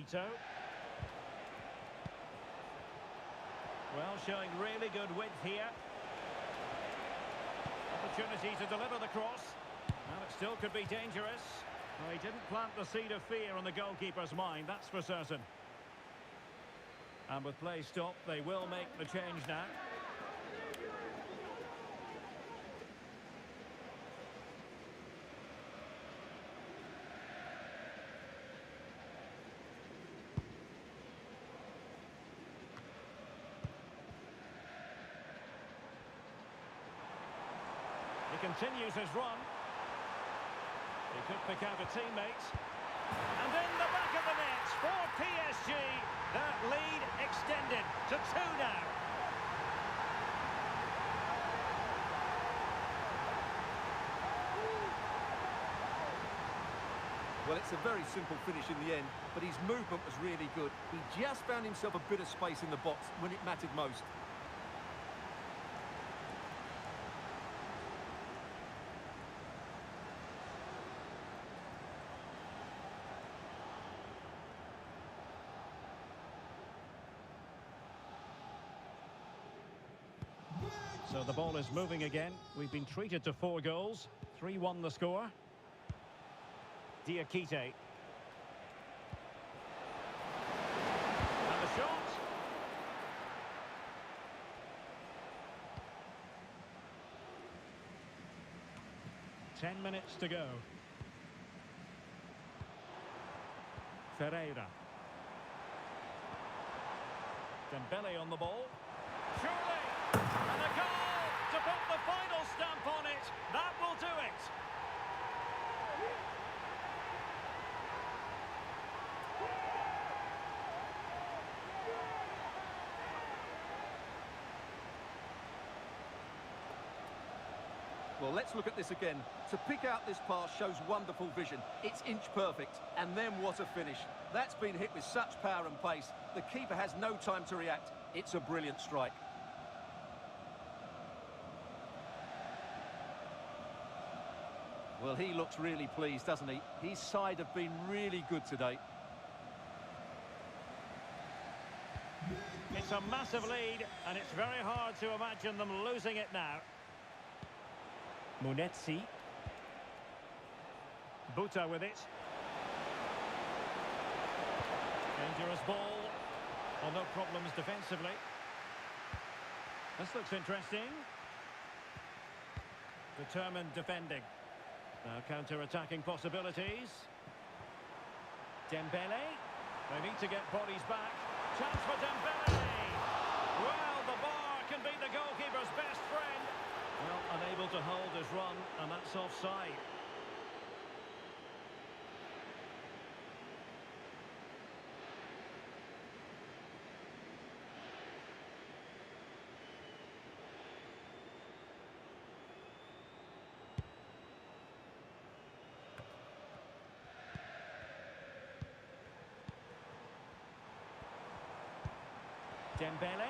Ito. Well, showing really good width here. Opportunity to deliver the cross. Well, it still could be dangerous. Well, he didn't plant the seed of fear on the goalkeeper's mind, that's for certain. And with play stopped, they will make the change now. He continues his run. He could pick out a teammate. And in the back of the net for PSG. That lead extended to 2 now. Well, it's a very simple finish in the end, but his movement was really good. He just found himself a bit of space in the box when it mattered most. So the ball is moving again. We've been treated to 4 goals. 3-1 the score. Diakite. And the shot. Ten minutes to go. Ferreira. Dembele on the ball. Surely! And a goal to put the final stamp on it. That will do it. Well, let's look at this again. To pick out this pass shows wonderful vision. It's inch perfect. And then what a finish. That's been hit with such power and pace. The keeper has no time to react. It's a brilliant strike. Well, he looks really pleased, doesn't he? His side have been really good today. It's a massive lead, and it's very hard to imagine them losing it now. Monetization. Buta with it. Dangerous ball. Well, no problems defensively. This looks interesting. Determined defending. Now counter-attacking possibilities. Dembele. They need to get bodies back. Chance for Dembele. Well, the bar can be the goalkeeper's best friend. Well, unable to hold his run, and that's offside. Dembele.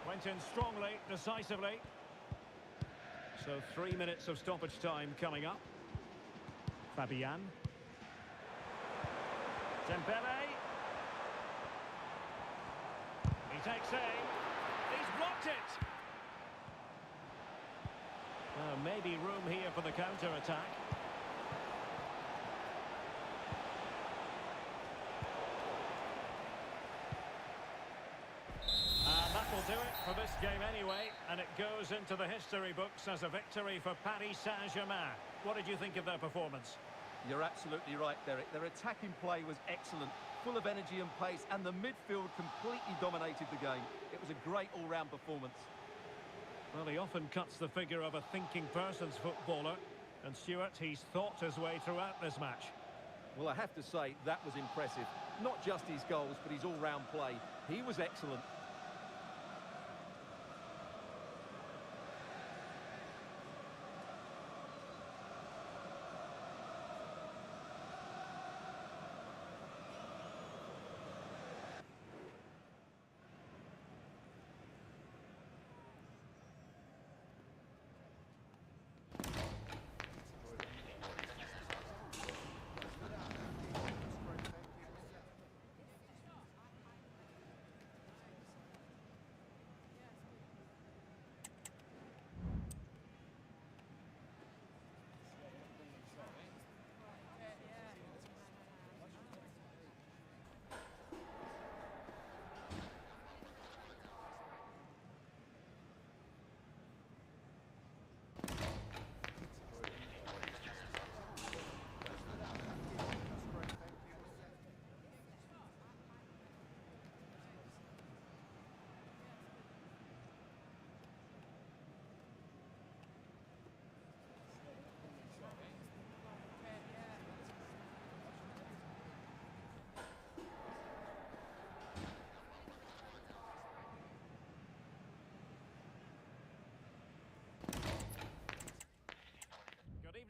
Went in strongly, decisively. So 3 minutes of stoppage time coming up. Fabian. Dembele. He takes aim. He's blocked it. Maybe room here for the counter-attack. And that will do it for this game anyway, and it goes into the history books as a victory for Paris Saint-Germain. What did you think of their performance? You're absolutely right, Derek. Their attacking play was excellent, full of energy and pace, and the midfield completely dominated the game. It was a great all-round performance. Well, he often cuts the figure of a thinking person's footballer. And Stuart, he's thought his way throughout this match. Well, I have to say, that was impressive. Not just his goals, but his all-round play. He was excellent.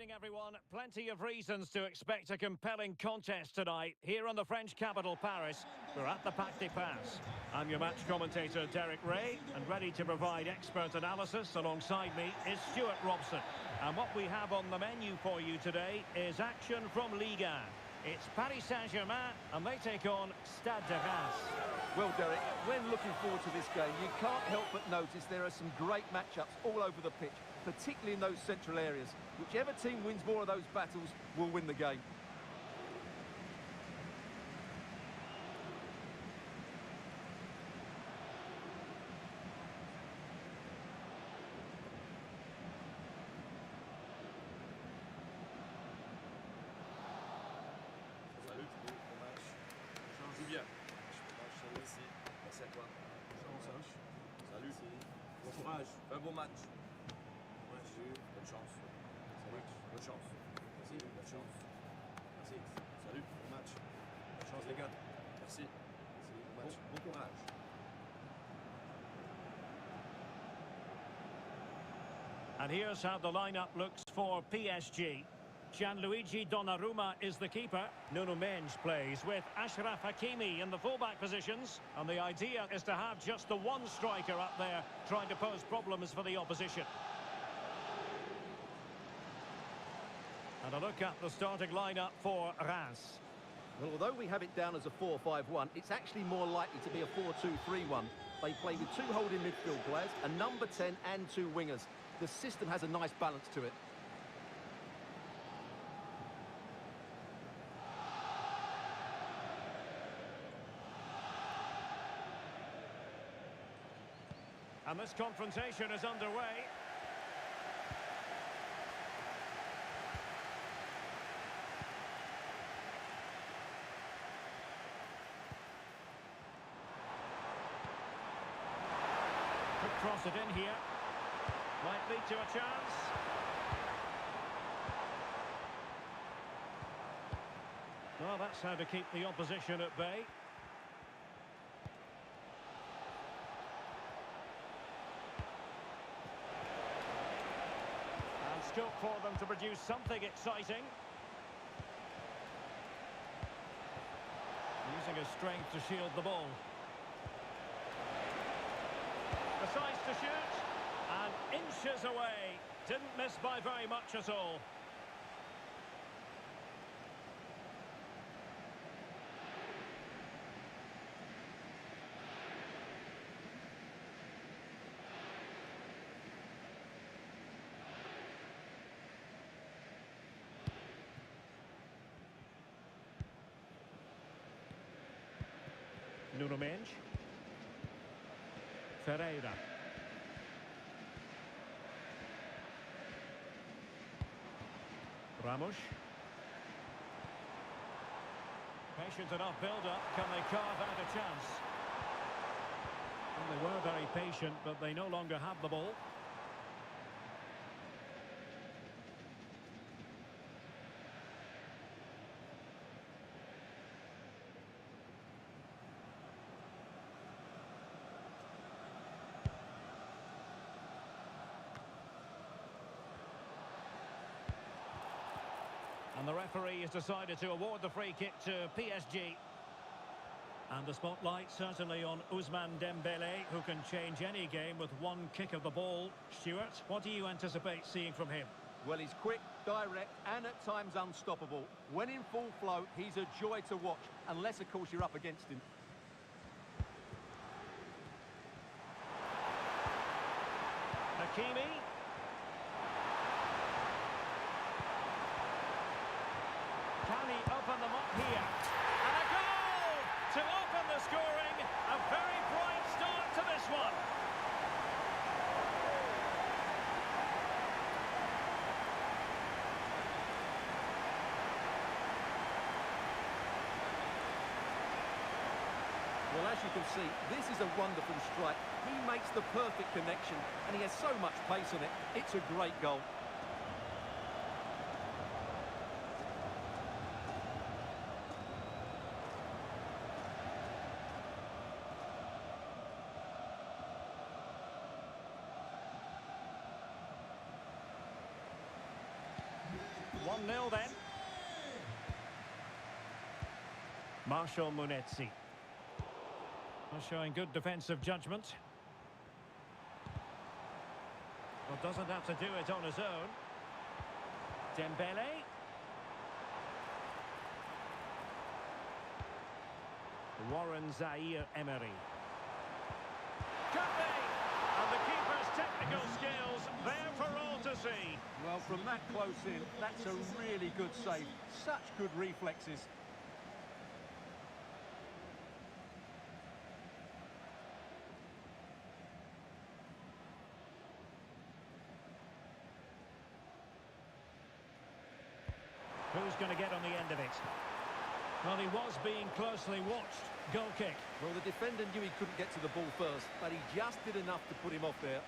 evening, everyone. Plenty of reasons to expect a compelling contest tonight here in the French capital, Paris. We're at the Parc des Princes. I'm your match commentator, Derek Ray, and ready to provide expert analysis alongside me is Stuart Robson. And what we have on the menu for you today is action from Ligue 1. It's Paris Saint-Germain, and they take on Stade de Reims. Well, Derek, when looking forward to this game, you can't help but notice there are some great matchups all over the pitch, particularly in those central areas. Whichever team wins more of those battles will win the game. Salut, bon match. Joue bien. Merci. Merci à toi. Salut. Bon courage. Un bon match. Bonne chance. Salut. Bonne chance. Merci. Bonne chance. Merci. Salut. Bon match. Bonne chance les gars. Merci. Bon match. Bon courage. And here's how the lineup looks for PSG. Gianluigi Donnarumma is the keeper. Nuno Mendes plays with Achraf Hakimi in the fullback positions. And the idea is to have just the one striker up there trying to pose problems for the opposition. And a look at the starting lineup for Reims. Well, although we have it down as a 4-5-1, it's actually more likely to be a 4-2-3-1. They play with two holding midfield players, a number 10 and two wingers. The system has a nice balance to it. And this confrontation is underway. Could cross it in here. Might lead to a chance. Well, that's how to keep the opposition at bay. Scope for them to produce something exciting. Using his strength to shield the ball. Decides to shoot. And inches away. Didn't miss by very much at all. Nuno Mendes. Ferreira. Ramos. Patient enough build-up. Can they carve out a chance? Well, they were very patient, but they no longer have the ball. And the referee has decided to award the free kick to PSG. And the spotlight certainly on Ousmane Dembélé, who can change any game with one kick of the ball. Stuart, what do you anticipate seeing from him? Well, he's quick, direct, and at times unstoppable. When in full flow, he's a joy to watch, unless, of course, you're up against him. Hakimi. Can he open them up here? And a goal to open the scoring. A very bright start to this one. Well, as you can see, this is a wonderful strike. He makes the perfect connection, and he has so much pace on it. It's a great goal. 1-0 then. Marshall Munetzi. Showing good defensive judgment. Well, doesn't have to do it on his own. Dembele. Warren Zaire-Emery. Could be! And the keeper's technical skills there for all to see. Well, from that close in, that's a really good save. Such good reflexes. Who's going to get on the end of it? Well, he was being closely watched. Goal kick. Well, the defender knew he couldn't get to the ball first, but he just did enough to put him off there.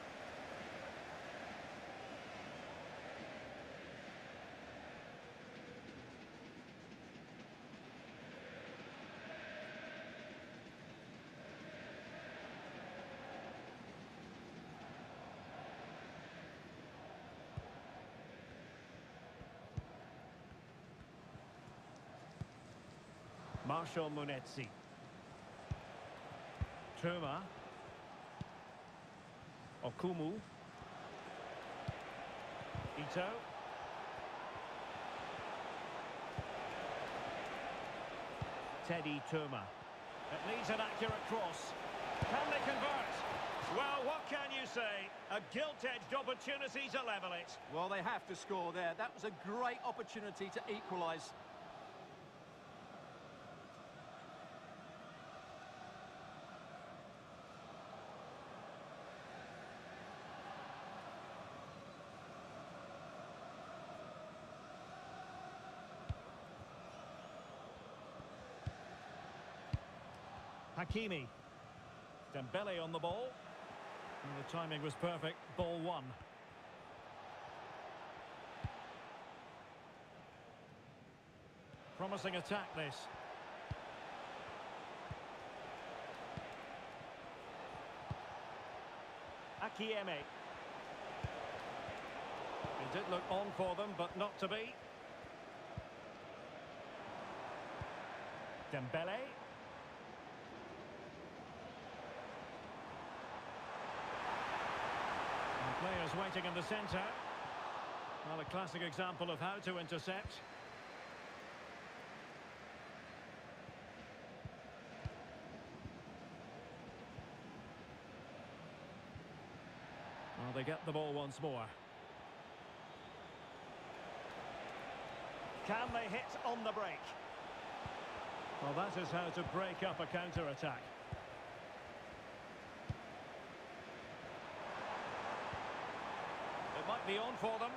Marshall Munetzi. Tuma. Okumu. Ito. Teddy Tuma. It needs an accurate cross. Can they convert? Well, what can you say? A gilt-edged opportunity to level it. Well, they have to score there. That was a great opportunity to equalise. Hakimi. Dembele on the ball. And the timing was perfect. Ball one. Promising attack, this. Akieme. It did look on for them, but not to be. Dembele. Players waiting in the centre. Well, a classic example of how to intercept. Well, they get the ball once more. Can they hit on the break? Well, that is how to break up a counter-attack. Might be on for them.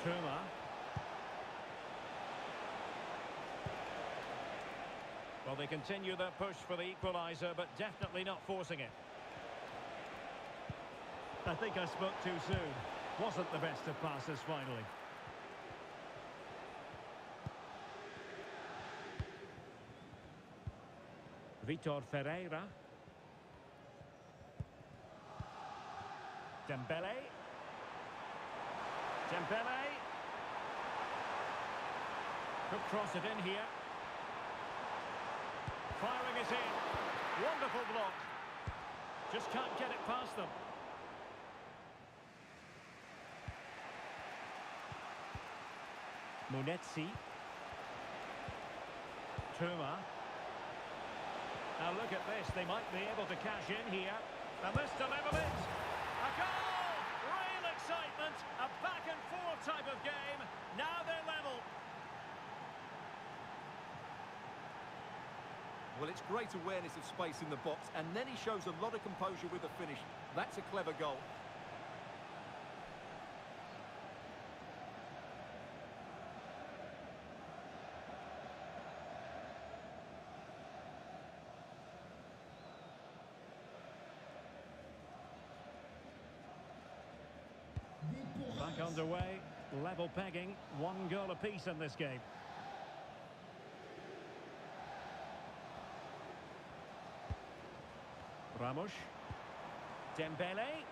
Tuma. Well, they continue their push for the equaliser, but definitely not forcing it. I think I spoke too soon. Wasn't the best of passes finally. Vitor Ferreira. Dembele. Dembele. Could cross it in here. Firing it in. Wonderful block. Just can't get it past them. Munetzi. Tuma. Now look at this, they might be able to cash in here. And this to level it. A goal! Real excitement, a back and forth type of game. Now they're level. Well, it's great awareness of space in the box, and then he shows a lot of composure with the finish. That's a clever goal. Back underway, level pegging, 1 goal apiece in this game. Ramos. Dembele.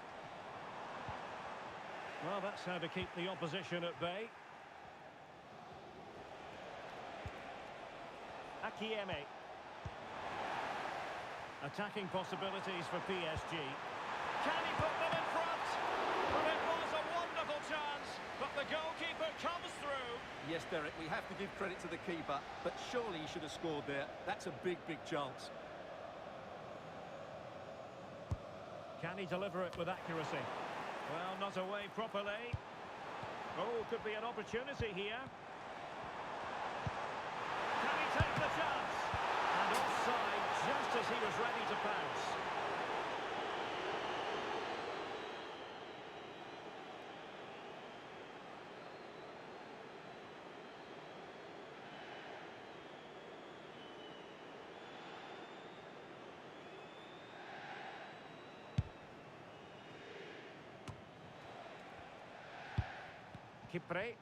Well, that's how to keep the opposition at bay. Akieme. Attacking possibilities for PSG. Can he put them in front? Well, it was a wonderful chance, but the goalkeeper comes through. Yes, Derek, we have to give credit to the keeper, but surely he should have scored there. That's a big, big chance. Can he deliver it with accuracy? Well, not away properly. Oh, could be an opportunity here. Can he take the chance? And offside just as he was ready to pounce. Kipre.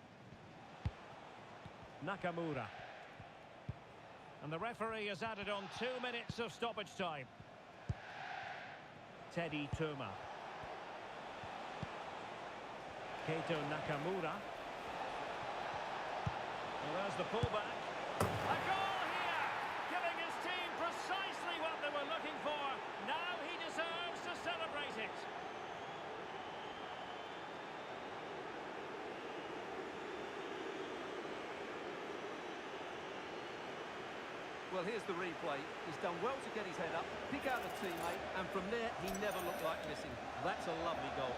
Nakamura. And the referee has added on 2 minutes of stoppage time. Teddy Tuma. Keito Nakamura. Well, there's the pullback. A goal here! Giving his team precisely what they were looking for. Now he deserves to celebrate it. Well, here's the replay. He's done well to get his head up, pick out a teammate, and from there, he never looked like missing. That's a lovely goal.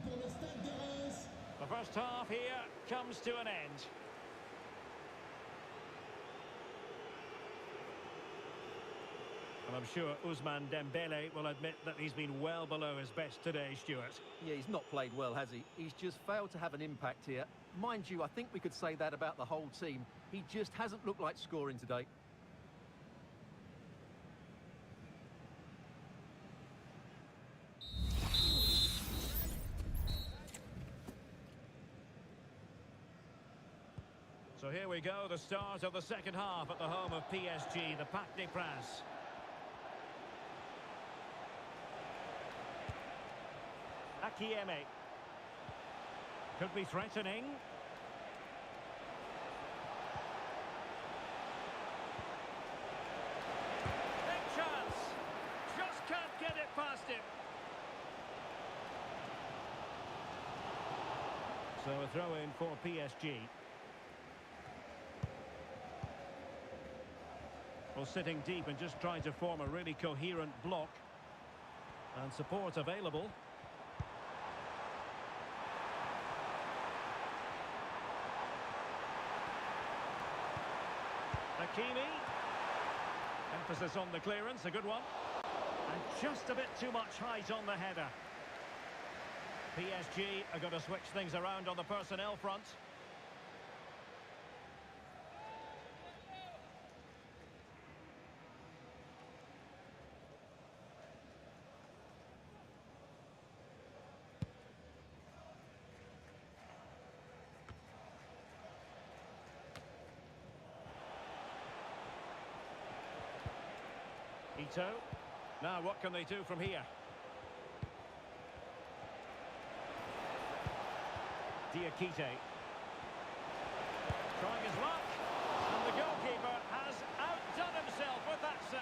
Pour le Stade de Reims. The first half here comes to an end. And I'm sure Ousmane Dembele will admit that he's been well below his best today, Stuart. Yeah, he's not played well, has he? He's just failed to have an impact here. Mind you, I think we could say that about the whole team. He just hasn't looked like scoring today. So here we go, the start of the second half at the home of PSG, the Parc des Princes. Akieme. Could be threatening. Big chance. Just can't get it past him. So a throw in for PSG. Well, sitting deep and just trying to form a really coherent block. And support available. Hakimi. Emphasis on the clearance, a good one. And just a bit too much height on the header. PSG are going to switch things around on the personnel front. Ito. Now what can they do from here? Diakite. Trying his luck. And the goalkeeper has outdone himself with that save.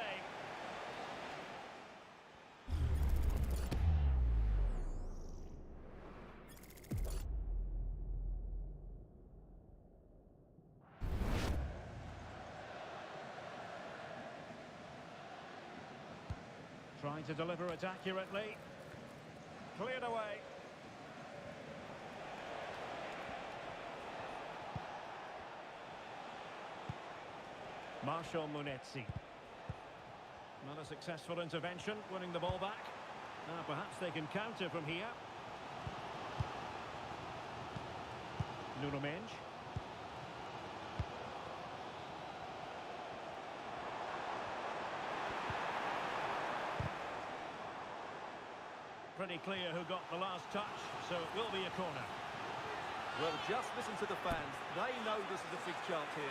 Trying to deliver it accurately. Cleared away. Marshal Munetzi. Not a successful intervention, winning the ball back. Now perhaps they can counter from here. Nuno Mendes. pretty clear who got the last touch, so it will be a corner. Well, just listen to the fans. They know this is a big chance here.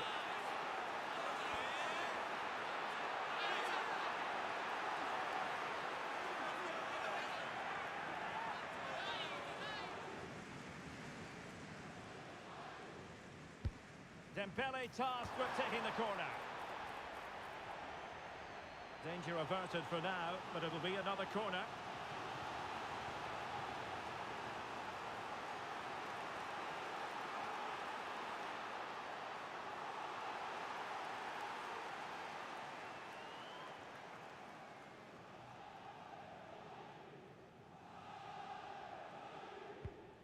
Dembele tasked with taking the corner. Danger averted for now, but it'll be another corner.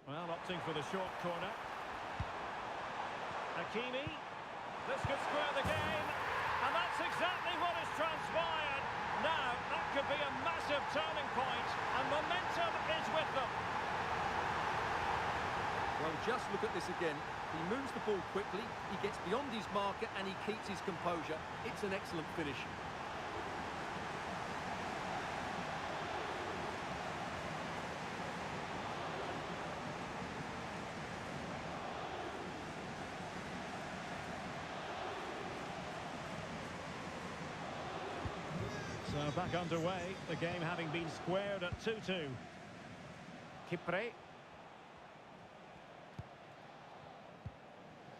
Well, opting for the short corner. Hakimi. This could square the game. And that's exactly what has transpired. Now, that could be a massive turning point, and momentum is with them. Well, just look at this again. He moves the ball quickly, he gets beyond his marker, and he keeps his composure. It's an excellent finish. So back underway, the game having been squared at 2-2. Kipre.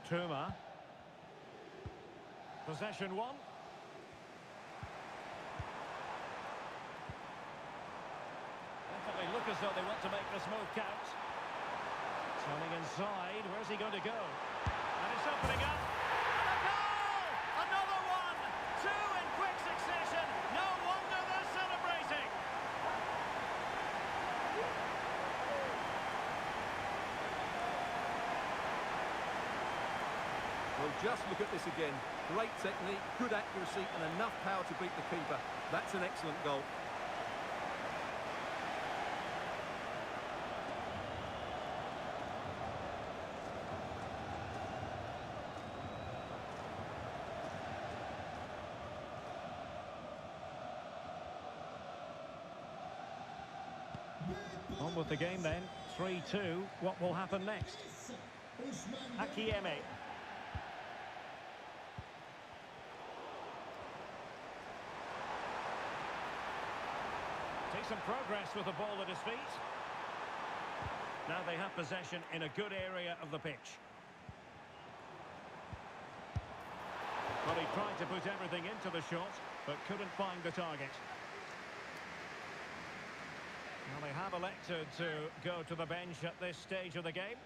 Tuma. Possession one. Definitely look as though they want to make this move count. Turning inside, where's he going to go? And it's opening up. And a goal! Another one! Two in quick succession. No wonder they're celebrating. Well, just look at this again. Great technique, good accuracy, and enough power to beat the keeper. That's an excellent goal. On with the game then. 3-2. What will happen next? Akieme. Takes some progress with the ball at his feet. Now they have possession in a good area of the pitch. Well, he tried to put everything into the shot, but couldn't find the target. Well, they have elected to go to the bench at this stage of the game.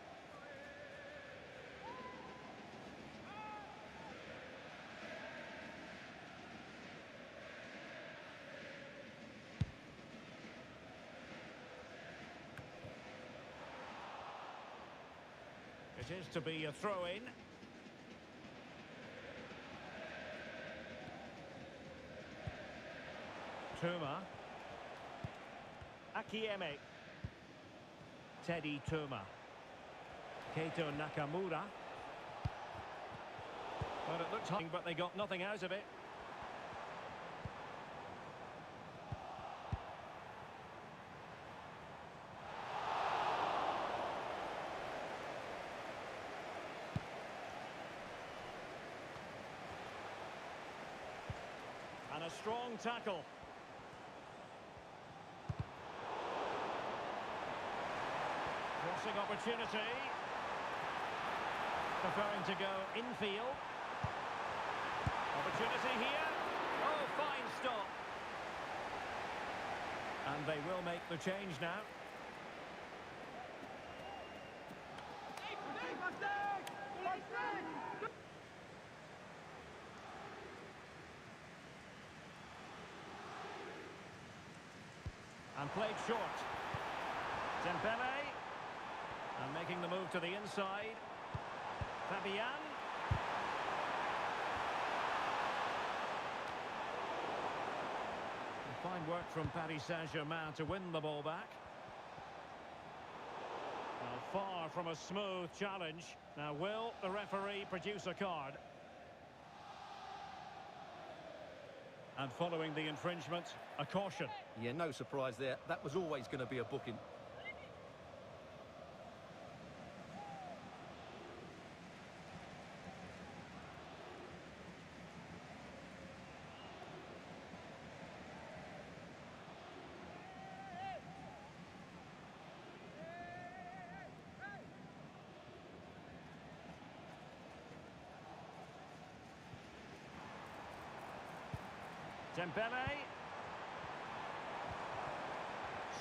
It is to be a throw-in. Tuma. Akieme. Teddy Tuma. Keito Nakamura. Well, it looked hot, but they got nothing out of it. And a strong tackle. Crossing opportunity. Preferring to go infield. Opportunity here. Oh, fine stop. And they will make the change now. And played short. Dembele. And making the move to the inside. Fabian. And fine work from Paris Saint-Germain to win the ball back. Now, far from a smooth challenge. Now, will the referee produce a card? And following the infringement, a caution. Yeah, no surprise there. That was always going to be a booking. Dembele.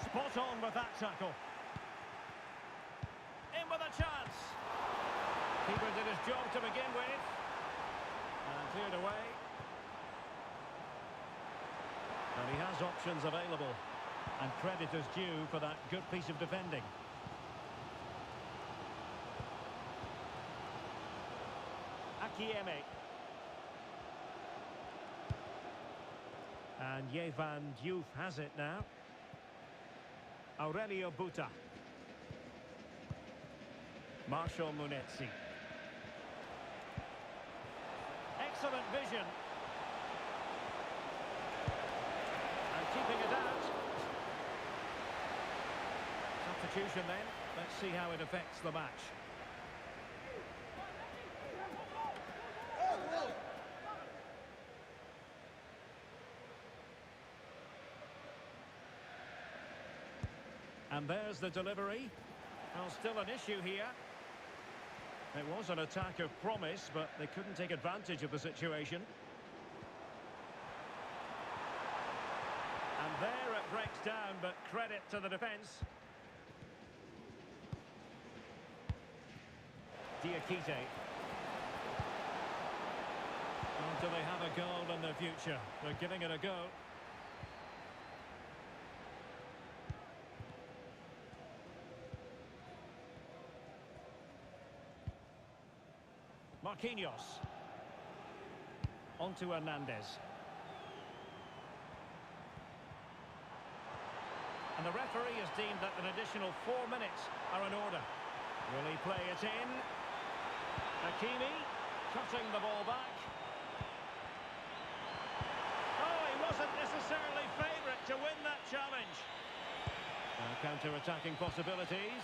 Spot on with that tackle. In with a chance. Keeper did his job to begin with. And cleared away. And he has options available. And credit is due for that good piece of defending. Akieme. And Yevan Diouf has it now. Aurelio Buta. Marshall Munetzi. Excellent vision. And keeping it out. Substitution then. Let's see how it affects the match. And there's the delivery. Well, still an issue here. It was an attack of promise, but they couldn't take advantage of the situation. And there it breaks down, but credit to the defence. Diakite. Well, do they have a goal in the future? They're giving it a go. Marquinhos. On to Hernandez. And the referee has deemed that an additional 4 minutes are in order. Will he play it in? Hakimi cutting the ball back. Oh, he wasn't necessarily favourite to win that challenge. Counter-attacking possibilities.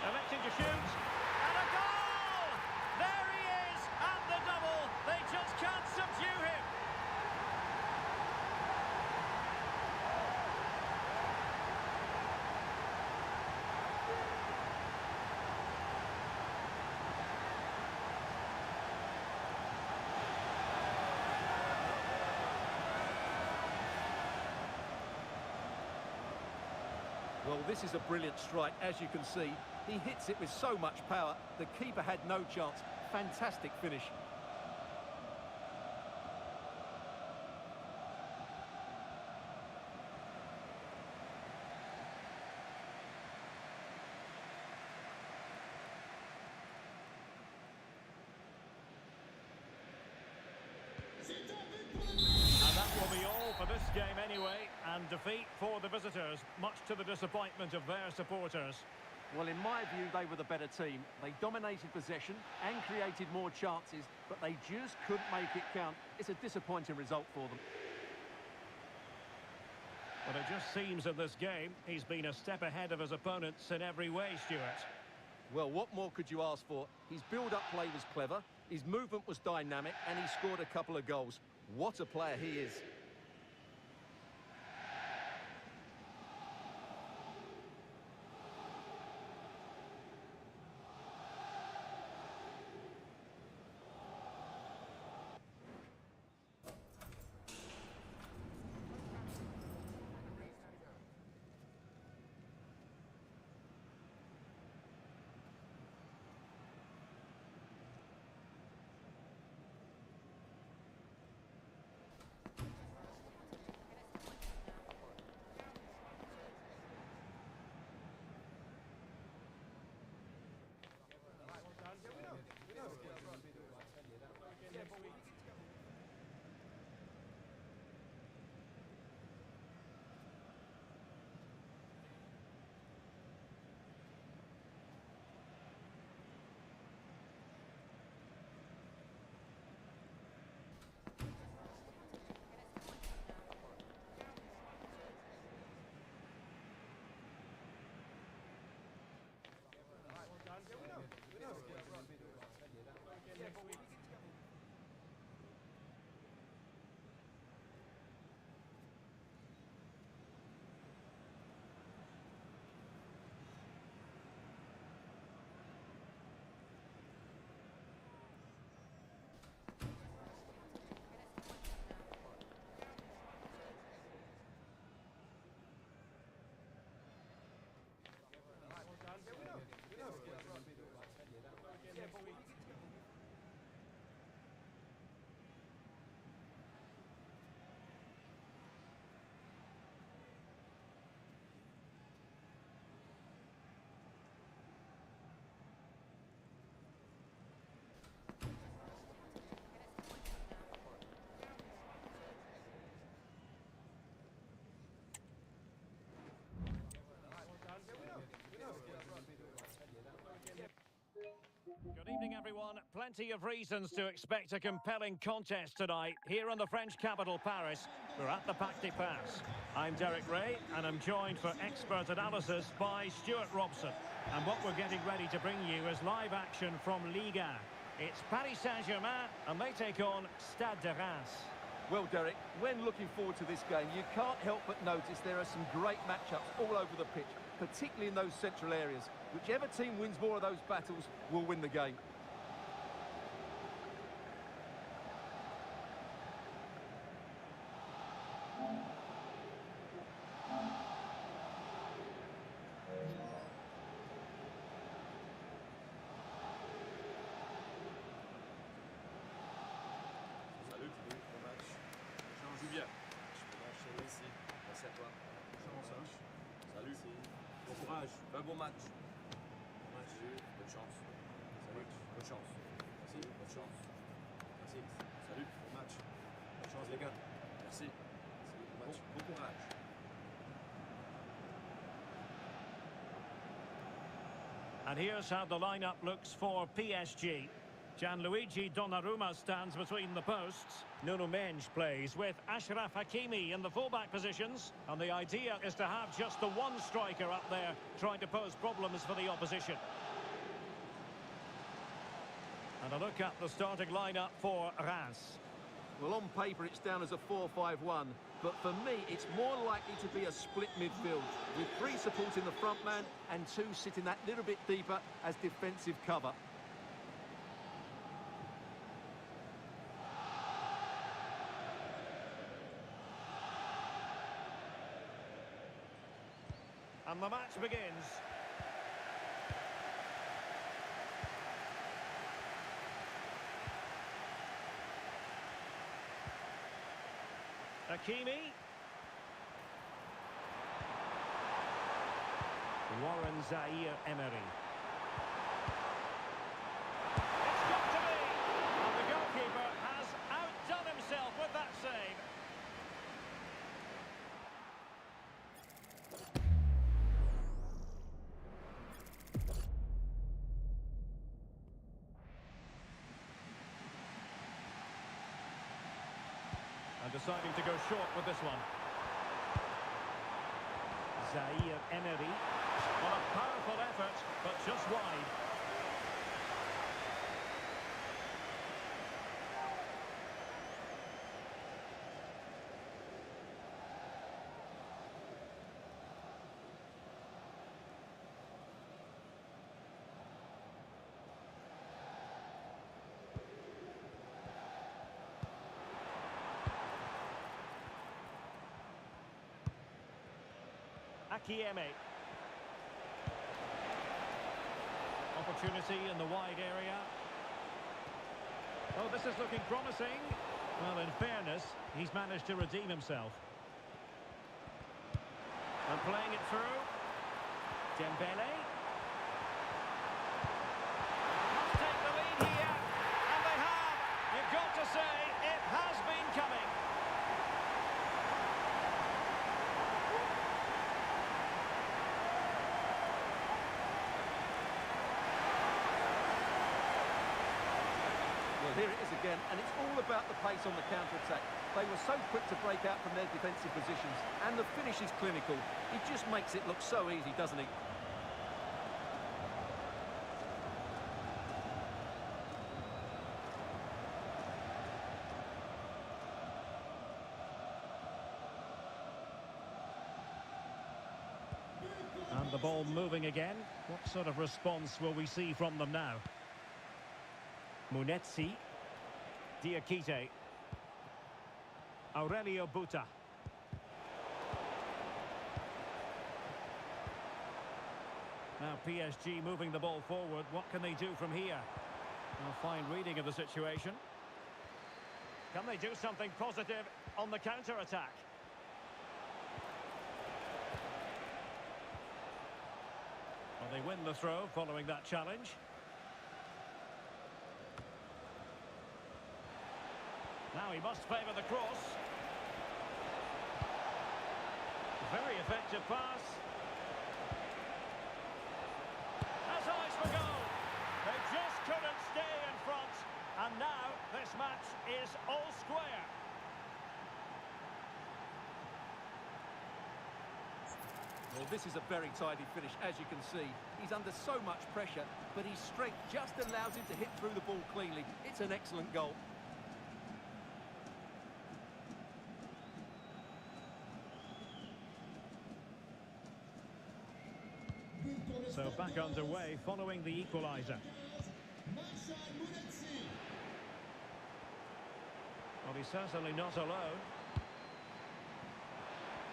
Electing to shoot, and a goal! There he is, at the double. They just can't subdue him. Well, this is a brilliant strike, as you can see. He hits it with so much power, the keeper had no chance. Fantastic finish. And that will be all for this game anyway, and defeat for the visitors, much to the disappointment of their supporters. Well, in my view, they were the better team. They dominated possession and created more chances, but they just couldn't make it count. It's a disappointing result for them. But it just seems in this game, he's been a step ahead of his opponents in every way, Stuart. Well, what more could you ask for? His build-up play was clever, his movement was dynamic, and he scored a couple of goals. What a player he is. Good evening, everyone. Plenty of reasons to expect a compelling contest tonight here in the French capital, Paris. We're at the Parc des Princes. I'm Derek Ray, and I'm joined for expert analysis by Stuart Robson. And what we're getting ready to bring you is live action from Ligue 1. It's Paris Saint-Germain, and they take on Stade de Reims. Well, Derek, when looking forward to this game, you can't help but notice there are some great matchups all over the pitch, particularly in those central areas. Whichever team wins more of those battles will win the game. Salut, bon match. Change ou bien. Bon match, c'est ici. Merci à toi. Chance, hein. Salut. Bon courage. Un bon match. Bon match. Bonne chance. Salut. Bonne chance. Merci. Bonne chance. Merci. Salut. Bon match. Bonne chance, les gars. Merci. Bon match. Bon courage. And here's how the lineup looks for PSG. Gianluigi Donnarumma stands between the posts. Nuno Mendes plays with Achraf Hakimi in the fullback positions. And the idea is to have just the one striker up there trying to pose problems for the opposition. And a look at the starting lineup for Reims. Well, on paper, it's down as a 4-5-1. But for me, it's more likely to be a split midfield, with 3 supporting the front man and 2 sitting that little bit deeper as defensive cover. And the match begins. Hakimi. Warren Zaïre-Emery. It's got to be! And the goalkeeper has outdone himself with that save. And deciding to go short with this one. Zaïre-Emery. Well, a powerful effort, but just wide. Akieme. Opportunity in the wide area. Oh, this is looking promising. Well, in fairness, he's managed to redeem himself. And playing it through. Dembele. Must take the lead here. And they have. You've got to say, it has been coming. Here it is again, and it's all about the pace on the counter-attack. They were so quick to break out from their defensive positions, and the finish is clinical. He just makes it look so easy, doesn't he? And the ball moving again. What sort of response will we see from them now? Munetzi. Diakite. Aurelio Buta. Now PSG moving the ball forward. What can they do from here? A fine reading of the situation. Can they do something positive on the counter-attack? Well, they win the throw following that challenge. Now he must favour the cross. Very effective pass. Has eyes for goal. They just couldn't. this all square. Well, this is a very tidy finish, as you can see. He's under so much pressure, but his strength just allows him to hit through the ball cleanly. It's an excellent goal. So back underway following the equaliser. Well, he's certainly not alone.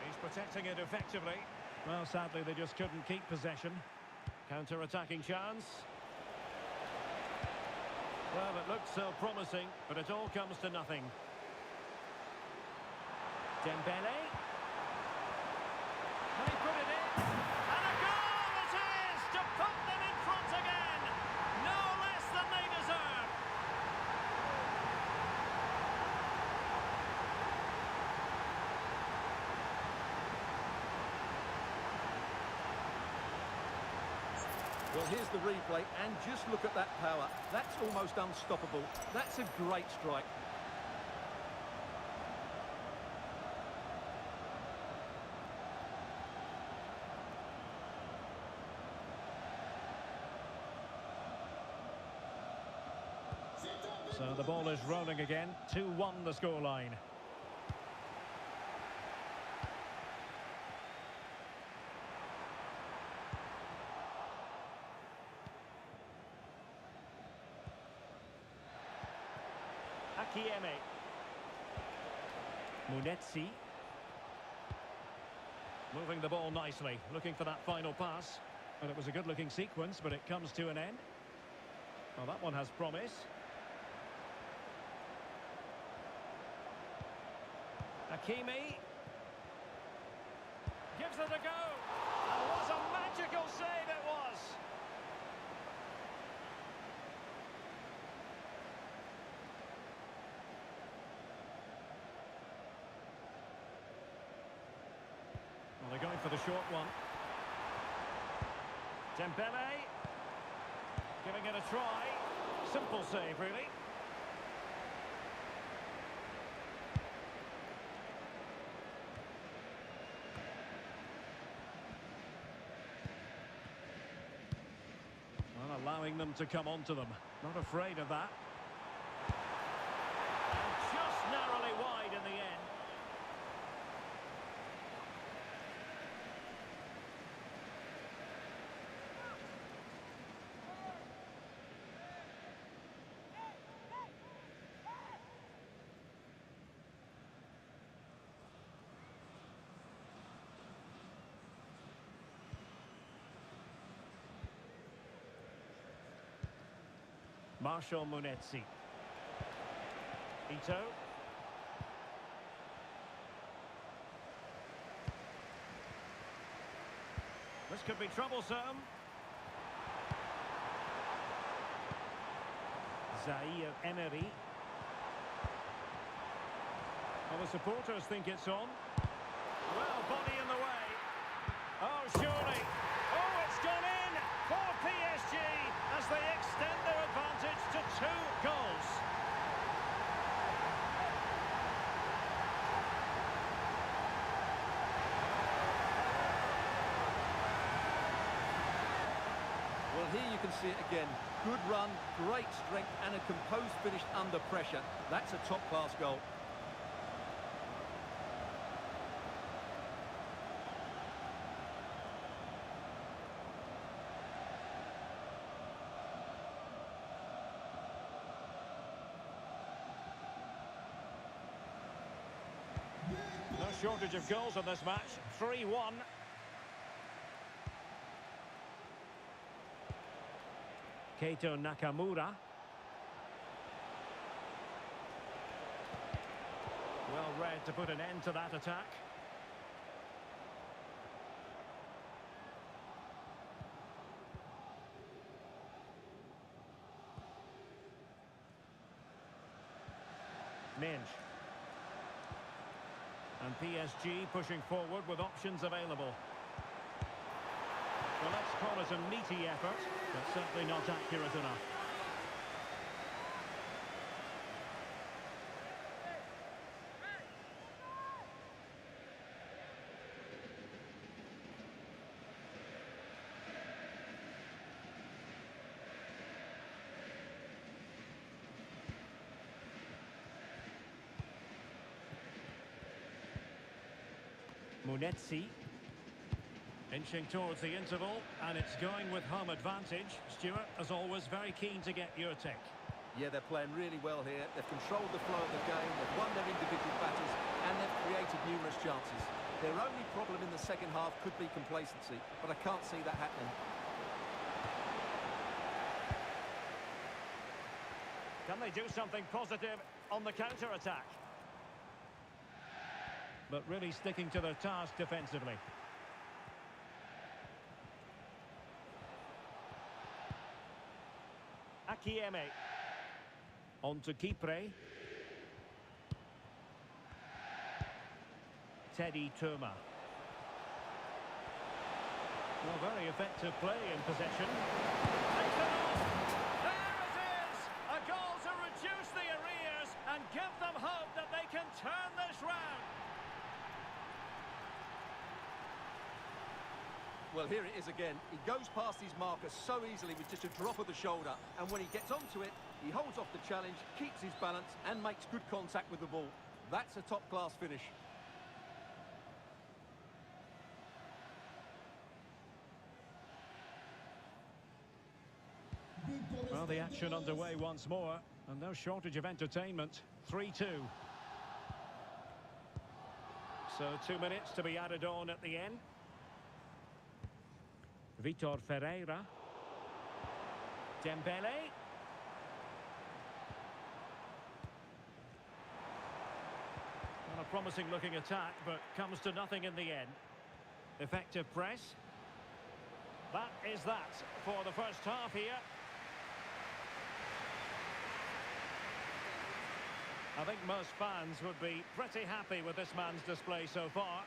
He's protecting it effectively. Well, sadly, they just couldn't keep possession. Counter-attacking chance. Well, it looked so promising, but it all comes to nothing. Dembele. Can he put it in? And a goal it is to put them in front again. No less than they deserve. Well, here's the replay, and just look at that power. That's almost unstoppable. That's a great strike. So the ball is rolling again. 2-1 the scoreline. Munetzi. Moving the ball nicely, looking for that final pass. And it was a good-looking sequence, but it comes to an end. Well, that one has promise. Hakimi. Gives it a go. And what a magical save it was. Well, they're going for the short one. Dembele. Giving it a try. Simple save, really. Well, allowing them to come onto them. Not afraid of that. And just narrowly wide in the end. Marshall Munetzi. Ito. This could be troublesome. Zaire Emery. Well, the supporters think it's on. Well, body in the way. Oh, surely. Oh, it's gone in for PSG as they extend their advantage to 2 goals. Well, here you can see it again. Good run, great strength, and a composed finish under pressure. That's a top-class goal. No shortage of goals in this match. 3-1. Keito Nakamura. Well read to put an end to that attack. Minge. And PSG pushing forward with options available. Well, let's call it a meaty effort, but certainly not accurate enough. Munetzi. Inching towards the interval, and it's going with home advantage. Stuart, as always, very keen to get your take. Yeah, they're playing really well here. They've controlled the flow of the game, they've won their individual battles, and they've created numerous chances. Their only problem in the second half could be complacency, but I can't see that happening. Can they do something positive on the counter-attack? But really sticking to their task defensively. Akieme. On to Kipre. Teddy Tuma. Well, very effective play in possession. Takes it off! There it is! A goal to reduce the arrears and give them hope that they can turn this round. Well, here it is again. He goes past his marker so easily with just a drop of the shoulder. And when he gets onto it, he holds off the challenge, keeps his balance, and makes good contact with the ball. That's a top-class finish. Well, the action underway once more, and no shortage of entertainment. 3-2. So 2 minutes to be added on at the end. Vitor Ferreira. Dembele. Well, a promising looking attack, but comes to nothing in the end. Effective press. That is that for the first half here. I think most fans would be pretty happy with this man's display so far.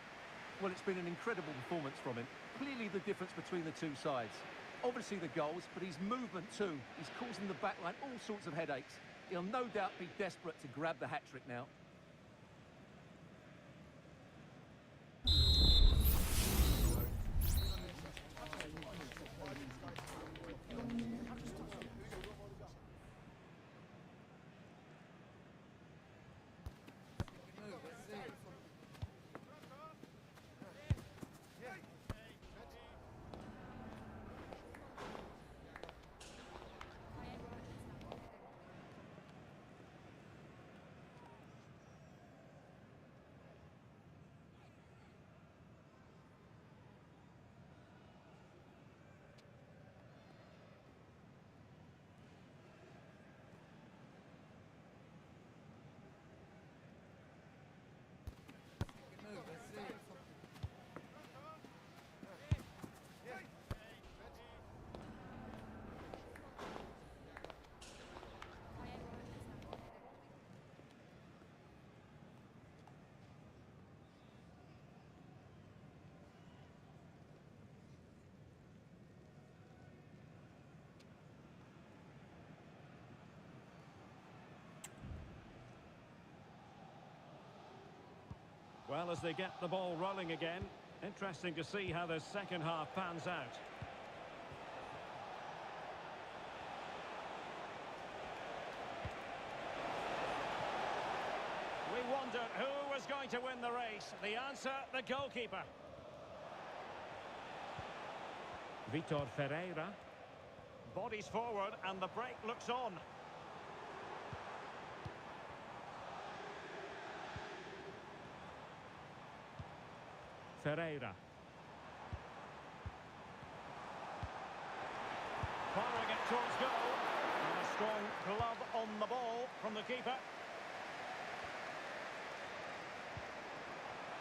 Well, it's been an incredible performance from him. Clearly the difference between the two sides. Obviously the goals, but his movement too. He's causing the backline all sorts of headaches. He'll no doubt be desperate to grab the hat-trick now. Well, as they get the ball rolling again, interesting to see how the second half pans out. We wondered who was going to win the race. The answer, the goalkeeper. Vitor Ferreira. Bodies forward and the break looks on. Ferreira. Firing it towards goal. And a strong glove on the ball from the keeper.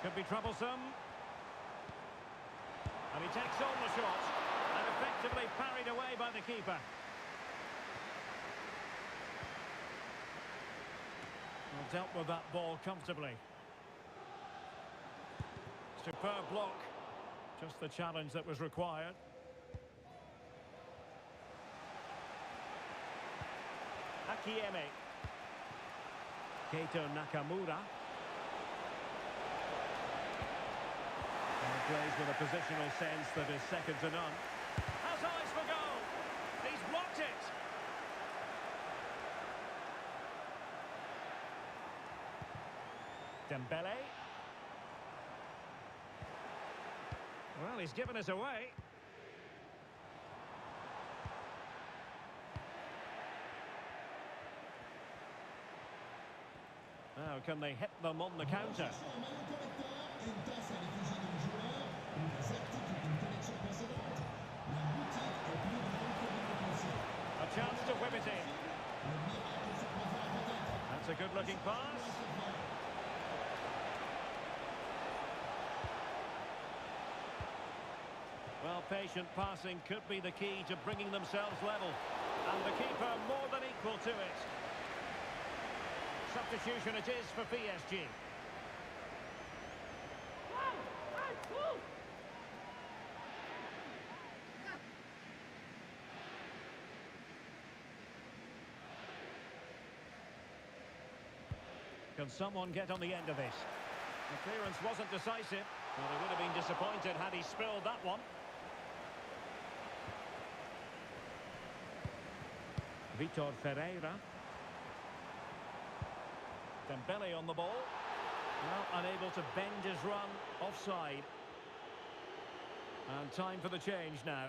Could be troublesome. And he takes on the shot. And effectively parried away by the keeper. Well, dealt with that ball comfortably. Superb block. Just the challenge that was required. Akieme. Keito Nakamura. And plays with a positional sense that is second to none. Has eyes for goal. He's blocked it. Dembele. Well, he's given us away. Now, can they hit them on the counter? A chance to whip it in. That's a good-looking pass. Well, patient passing could be the key to bringing themselves level. And the keeper more than equal to it. Substitution it is for PSG. Can someone get on the end of this? The clearance wasn't decisive. Well, he would have been disappointed had he spilled that one. Vitor Ferreira. Dembele on the ball. Well, unable to bend his run. Offside. And time for the change now.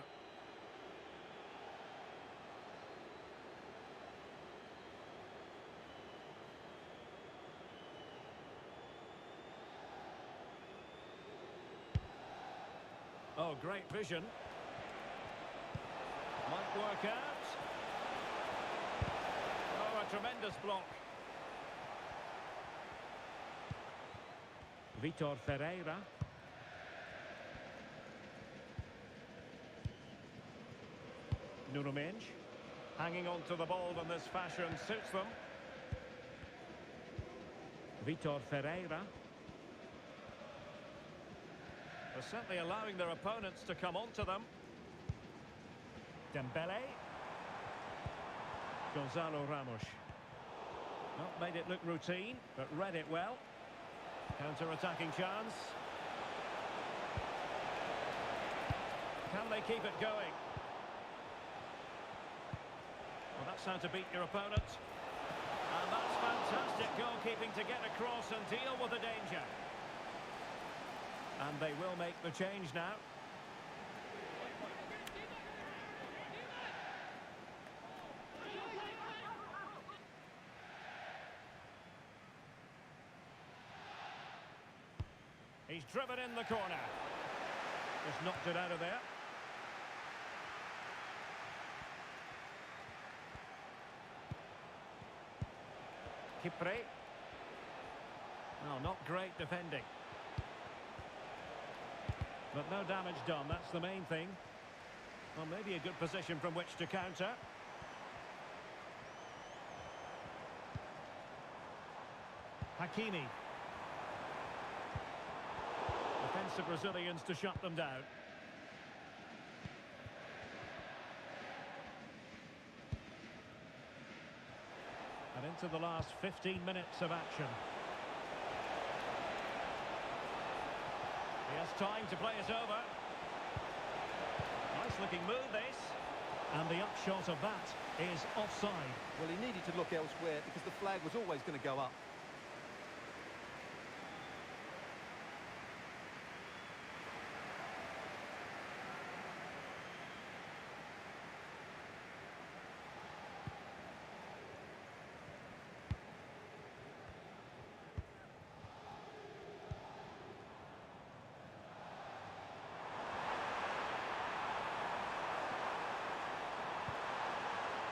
Oh, great vision. Might work out. Oh, a tremendous block. Vitor Ferreira. Nuno Mendes. Hanging on to the ball in this fashion suits them. Vitor Ferreira. They're certainly allowing their opponents to come onto them. Dembele. Gonzalo Ramos. Not made it look routine, but read it well. Counter-attacking chance. Can they keep it going? Well, that's how to beat your opponent. And that's fantastic goalkeeping to get across and deal with the danger. And they will make the change now. He's driven in the corner. Just knocked it out of there. Kipre. No, not great defending. But no damage done, that's the main thing. Well, maybe a good position from which to counter. Hakimi. Defensive Brazilians to shut them down. And into the last 15 minutes of action. He has time to play it over. Nice looking move this. And the upshot of that is offside. Well, he needed to look elsewhere because the flag was always going to go up.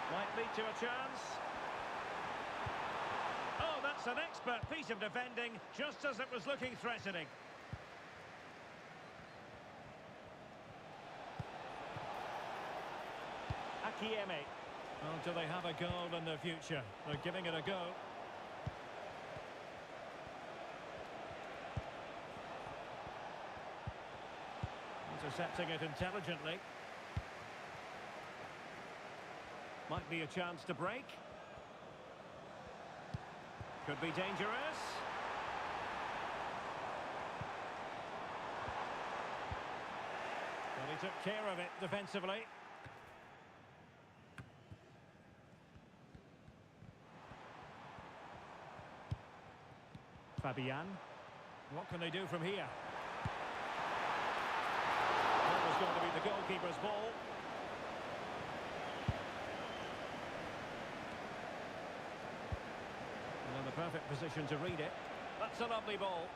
Might lead to a chance. Oh, that's an expert piece of defending, just as it was looking threatening. Akieme. Oh, do they have a goal in their future? They're giving it a go. Intercepting it intelligently. Might be a chance to break. Could be dangerous. Well, he took care of it defensively. Fabian. What can they do from here? going to be the goalkeeper's ball. And in the perfect position to read it. That's a lovely ball.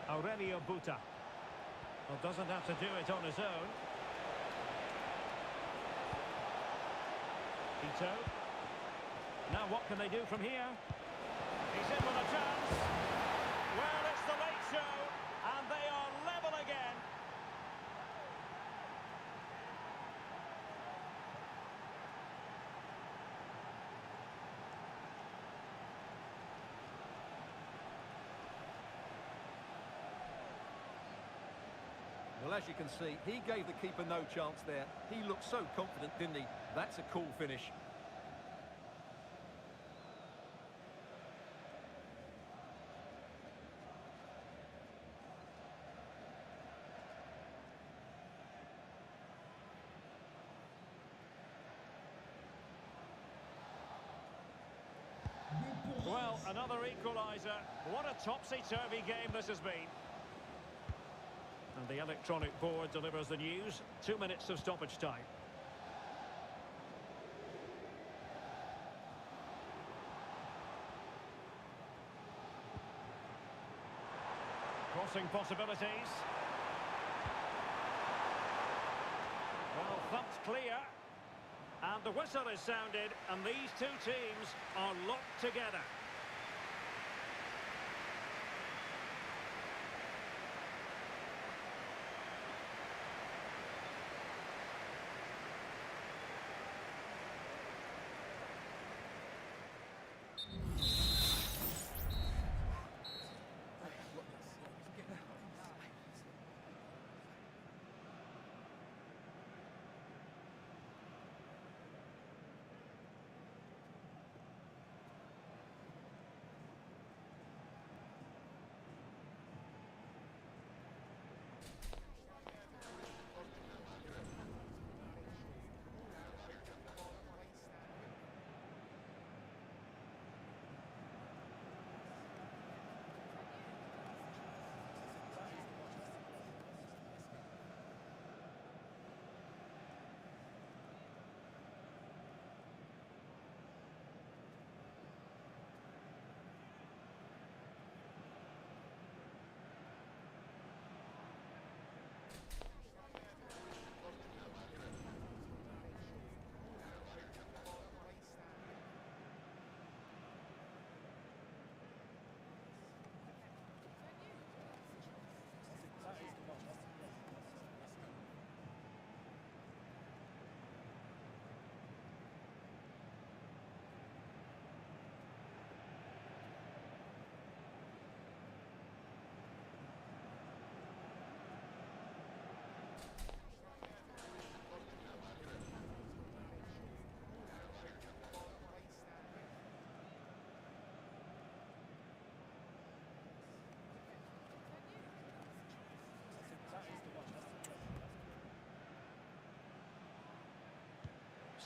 Aurelio Buta. Well, doesn't have to do it on his own. Ito. Now what can they do from here? He's in with a chance. Well, it's the late show, and they are level again. Well, as you can see, he gave the keeper no chance there. He looked so confident, didn't he? That's a cool finish. Well, another equaliser. What a topsy-turvy game this has been. And the electronic board delivers the news. 2 minutes of stoppage time. Crossing possibilities. Well, thumped clear. And the whistle is sounded, and these two teams are locked together.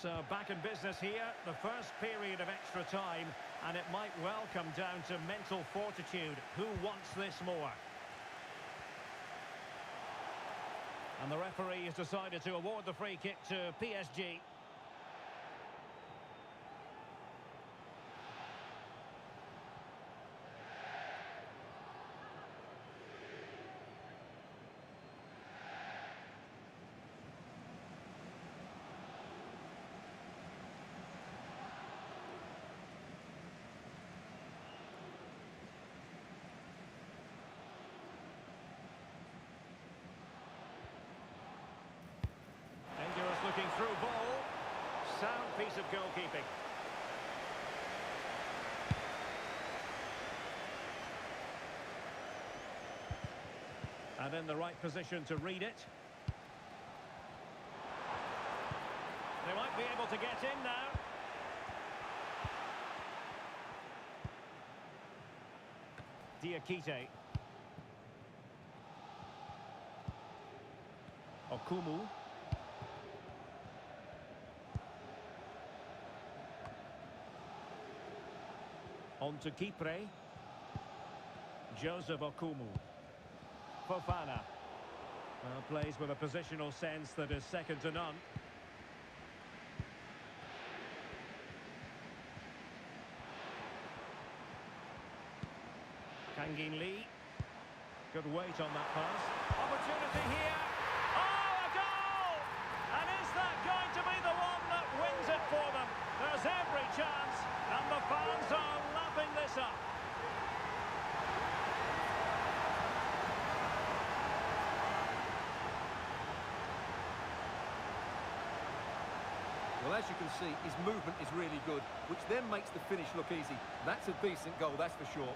So back in business here, the first period of extra time, and it might well come down to mental fortitude. Who wants this more? And the referee has decided to award the free kick to PSG. Looking through ball. Sound piece of goalkeeping. And in the right position to read it. They might be able to get in now. Diakite. Okumu. On to Kipre. Joseph Okumu. Fofana. Well, plays with a positional sense that is second to none. Kangin Lee. Good weight on that pass. Opportunity here. Oh, a goal! And is that going to be the one that wins it for them? There's every chance, and the fans are lapping this up. Well, as you can see, his movement is really good, which then makes the finish look easy. That's a decent goal, that's for sure.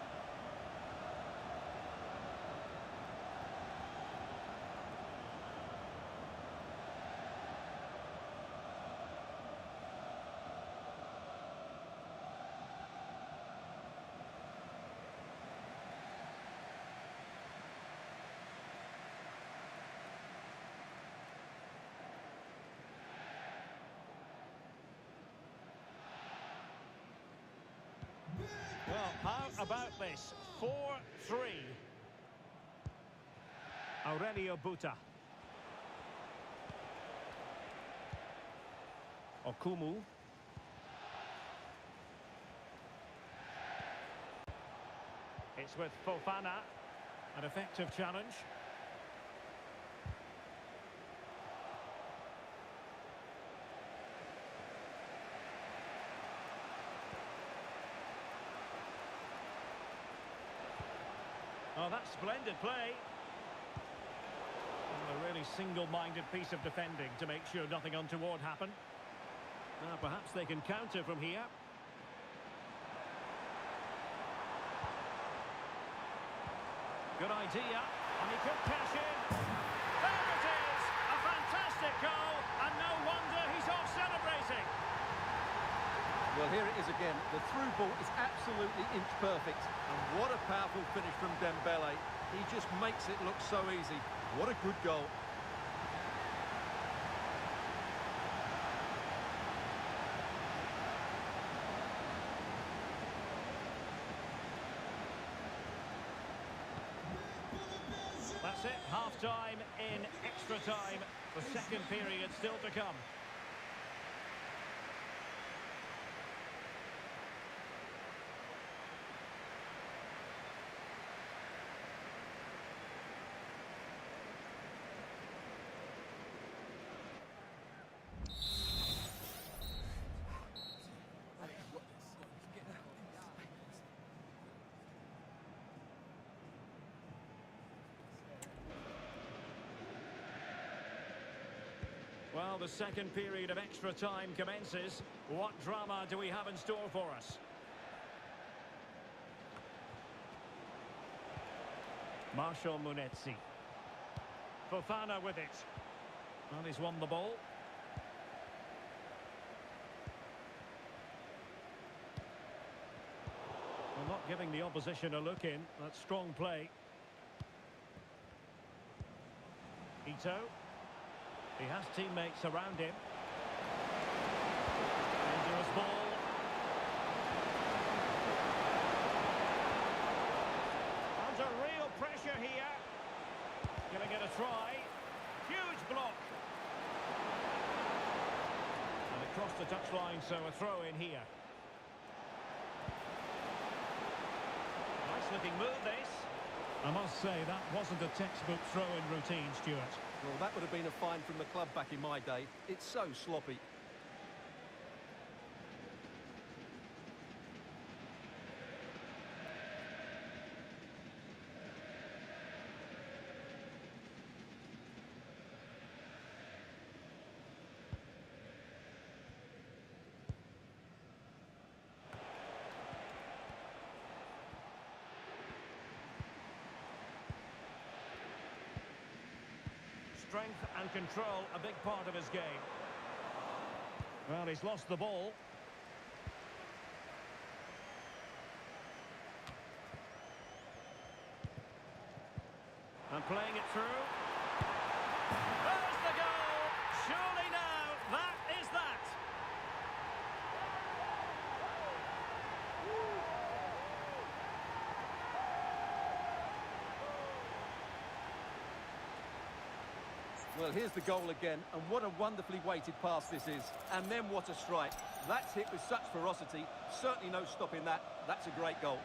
Well, how about this? 4-3. Aurelio Buta. Okumu. It's with Fofana. An effective challenge. Oh, that's splendid play. And a really single-minded piece of defending to make sure nothing untoward happened. Now, perhaps they can counter from here. Good idea, and he could cash in. There it is! A fantastic goal, and no wonder he's off celebrating. Well, here it is again. The through ball is absolutely inch perfect. And what a powerful finish from Dembele. He just makes it look so easy. What a good goal. That's it, half-time in extra time. The second period still to come. Well, the second period of extra time commences. What drama do we have in store for us? Marshall Munetzi. Fofana with it. Well, he's won the ball. Well, not giving the opposition a look in. That's strong play. Ito. He has teammates around him. Dangerous ball. Under real pressure here. Gonna get a try. Huge block. And across the touchline, so a throw in here. Nice looking move, this. I must say, that wasn't a textbook throw-in routine, Stuart. Well, that would have been a fine from the club back in my day. It's so sloppy. Strength and control, a big part of his game. Well, he's lost the ball. And playing it through. There's the goal! Surely now, that is that! Well, here's the goal again, and what a wonderfully weighted pass this is. And then what a strike. That's hit with such ferocity. Certainly no stopping that. That's a great goal.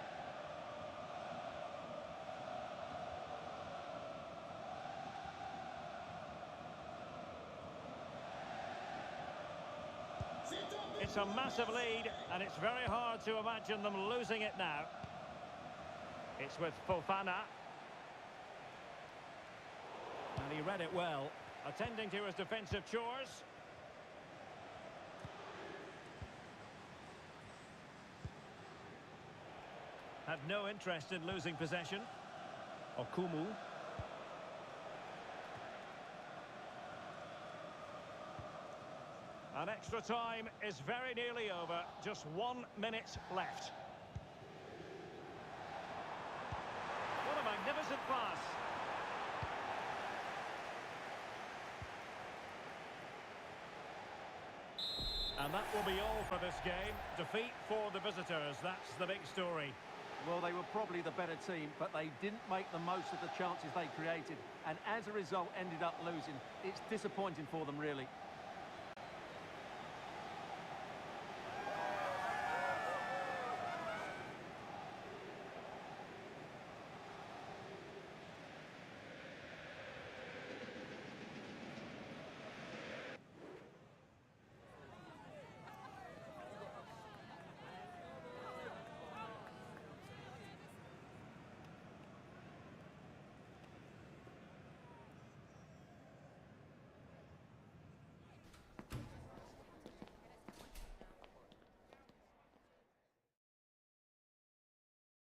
It's a massive lead, and it's very hard to imagine them losing it now. It's with Fofana. And he read it well, attending to his defensive chores. Had no interest in losing possession. Okumu. And extra time is very nearly over. Just 1 minute left. What a magnificent pass. And that will be all for this game. Defeat for the visitors. That's the big story. Well, they were probably the better team, but they didn't make the most of the chances they created. And as a result, ended up losing. It's disappointing for them, really.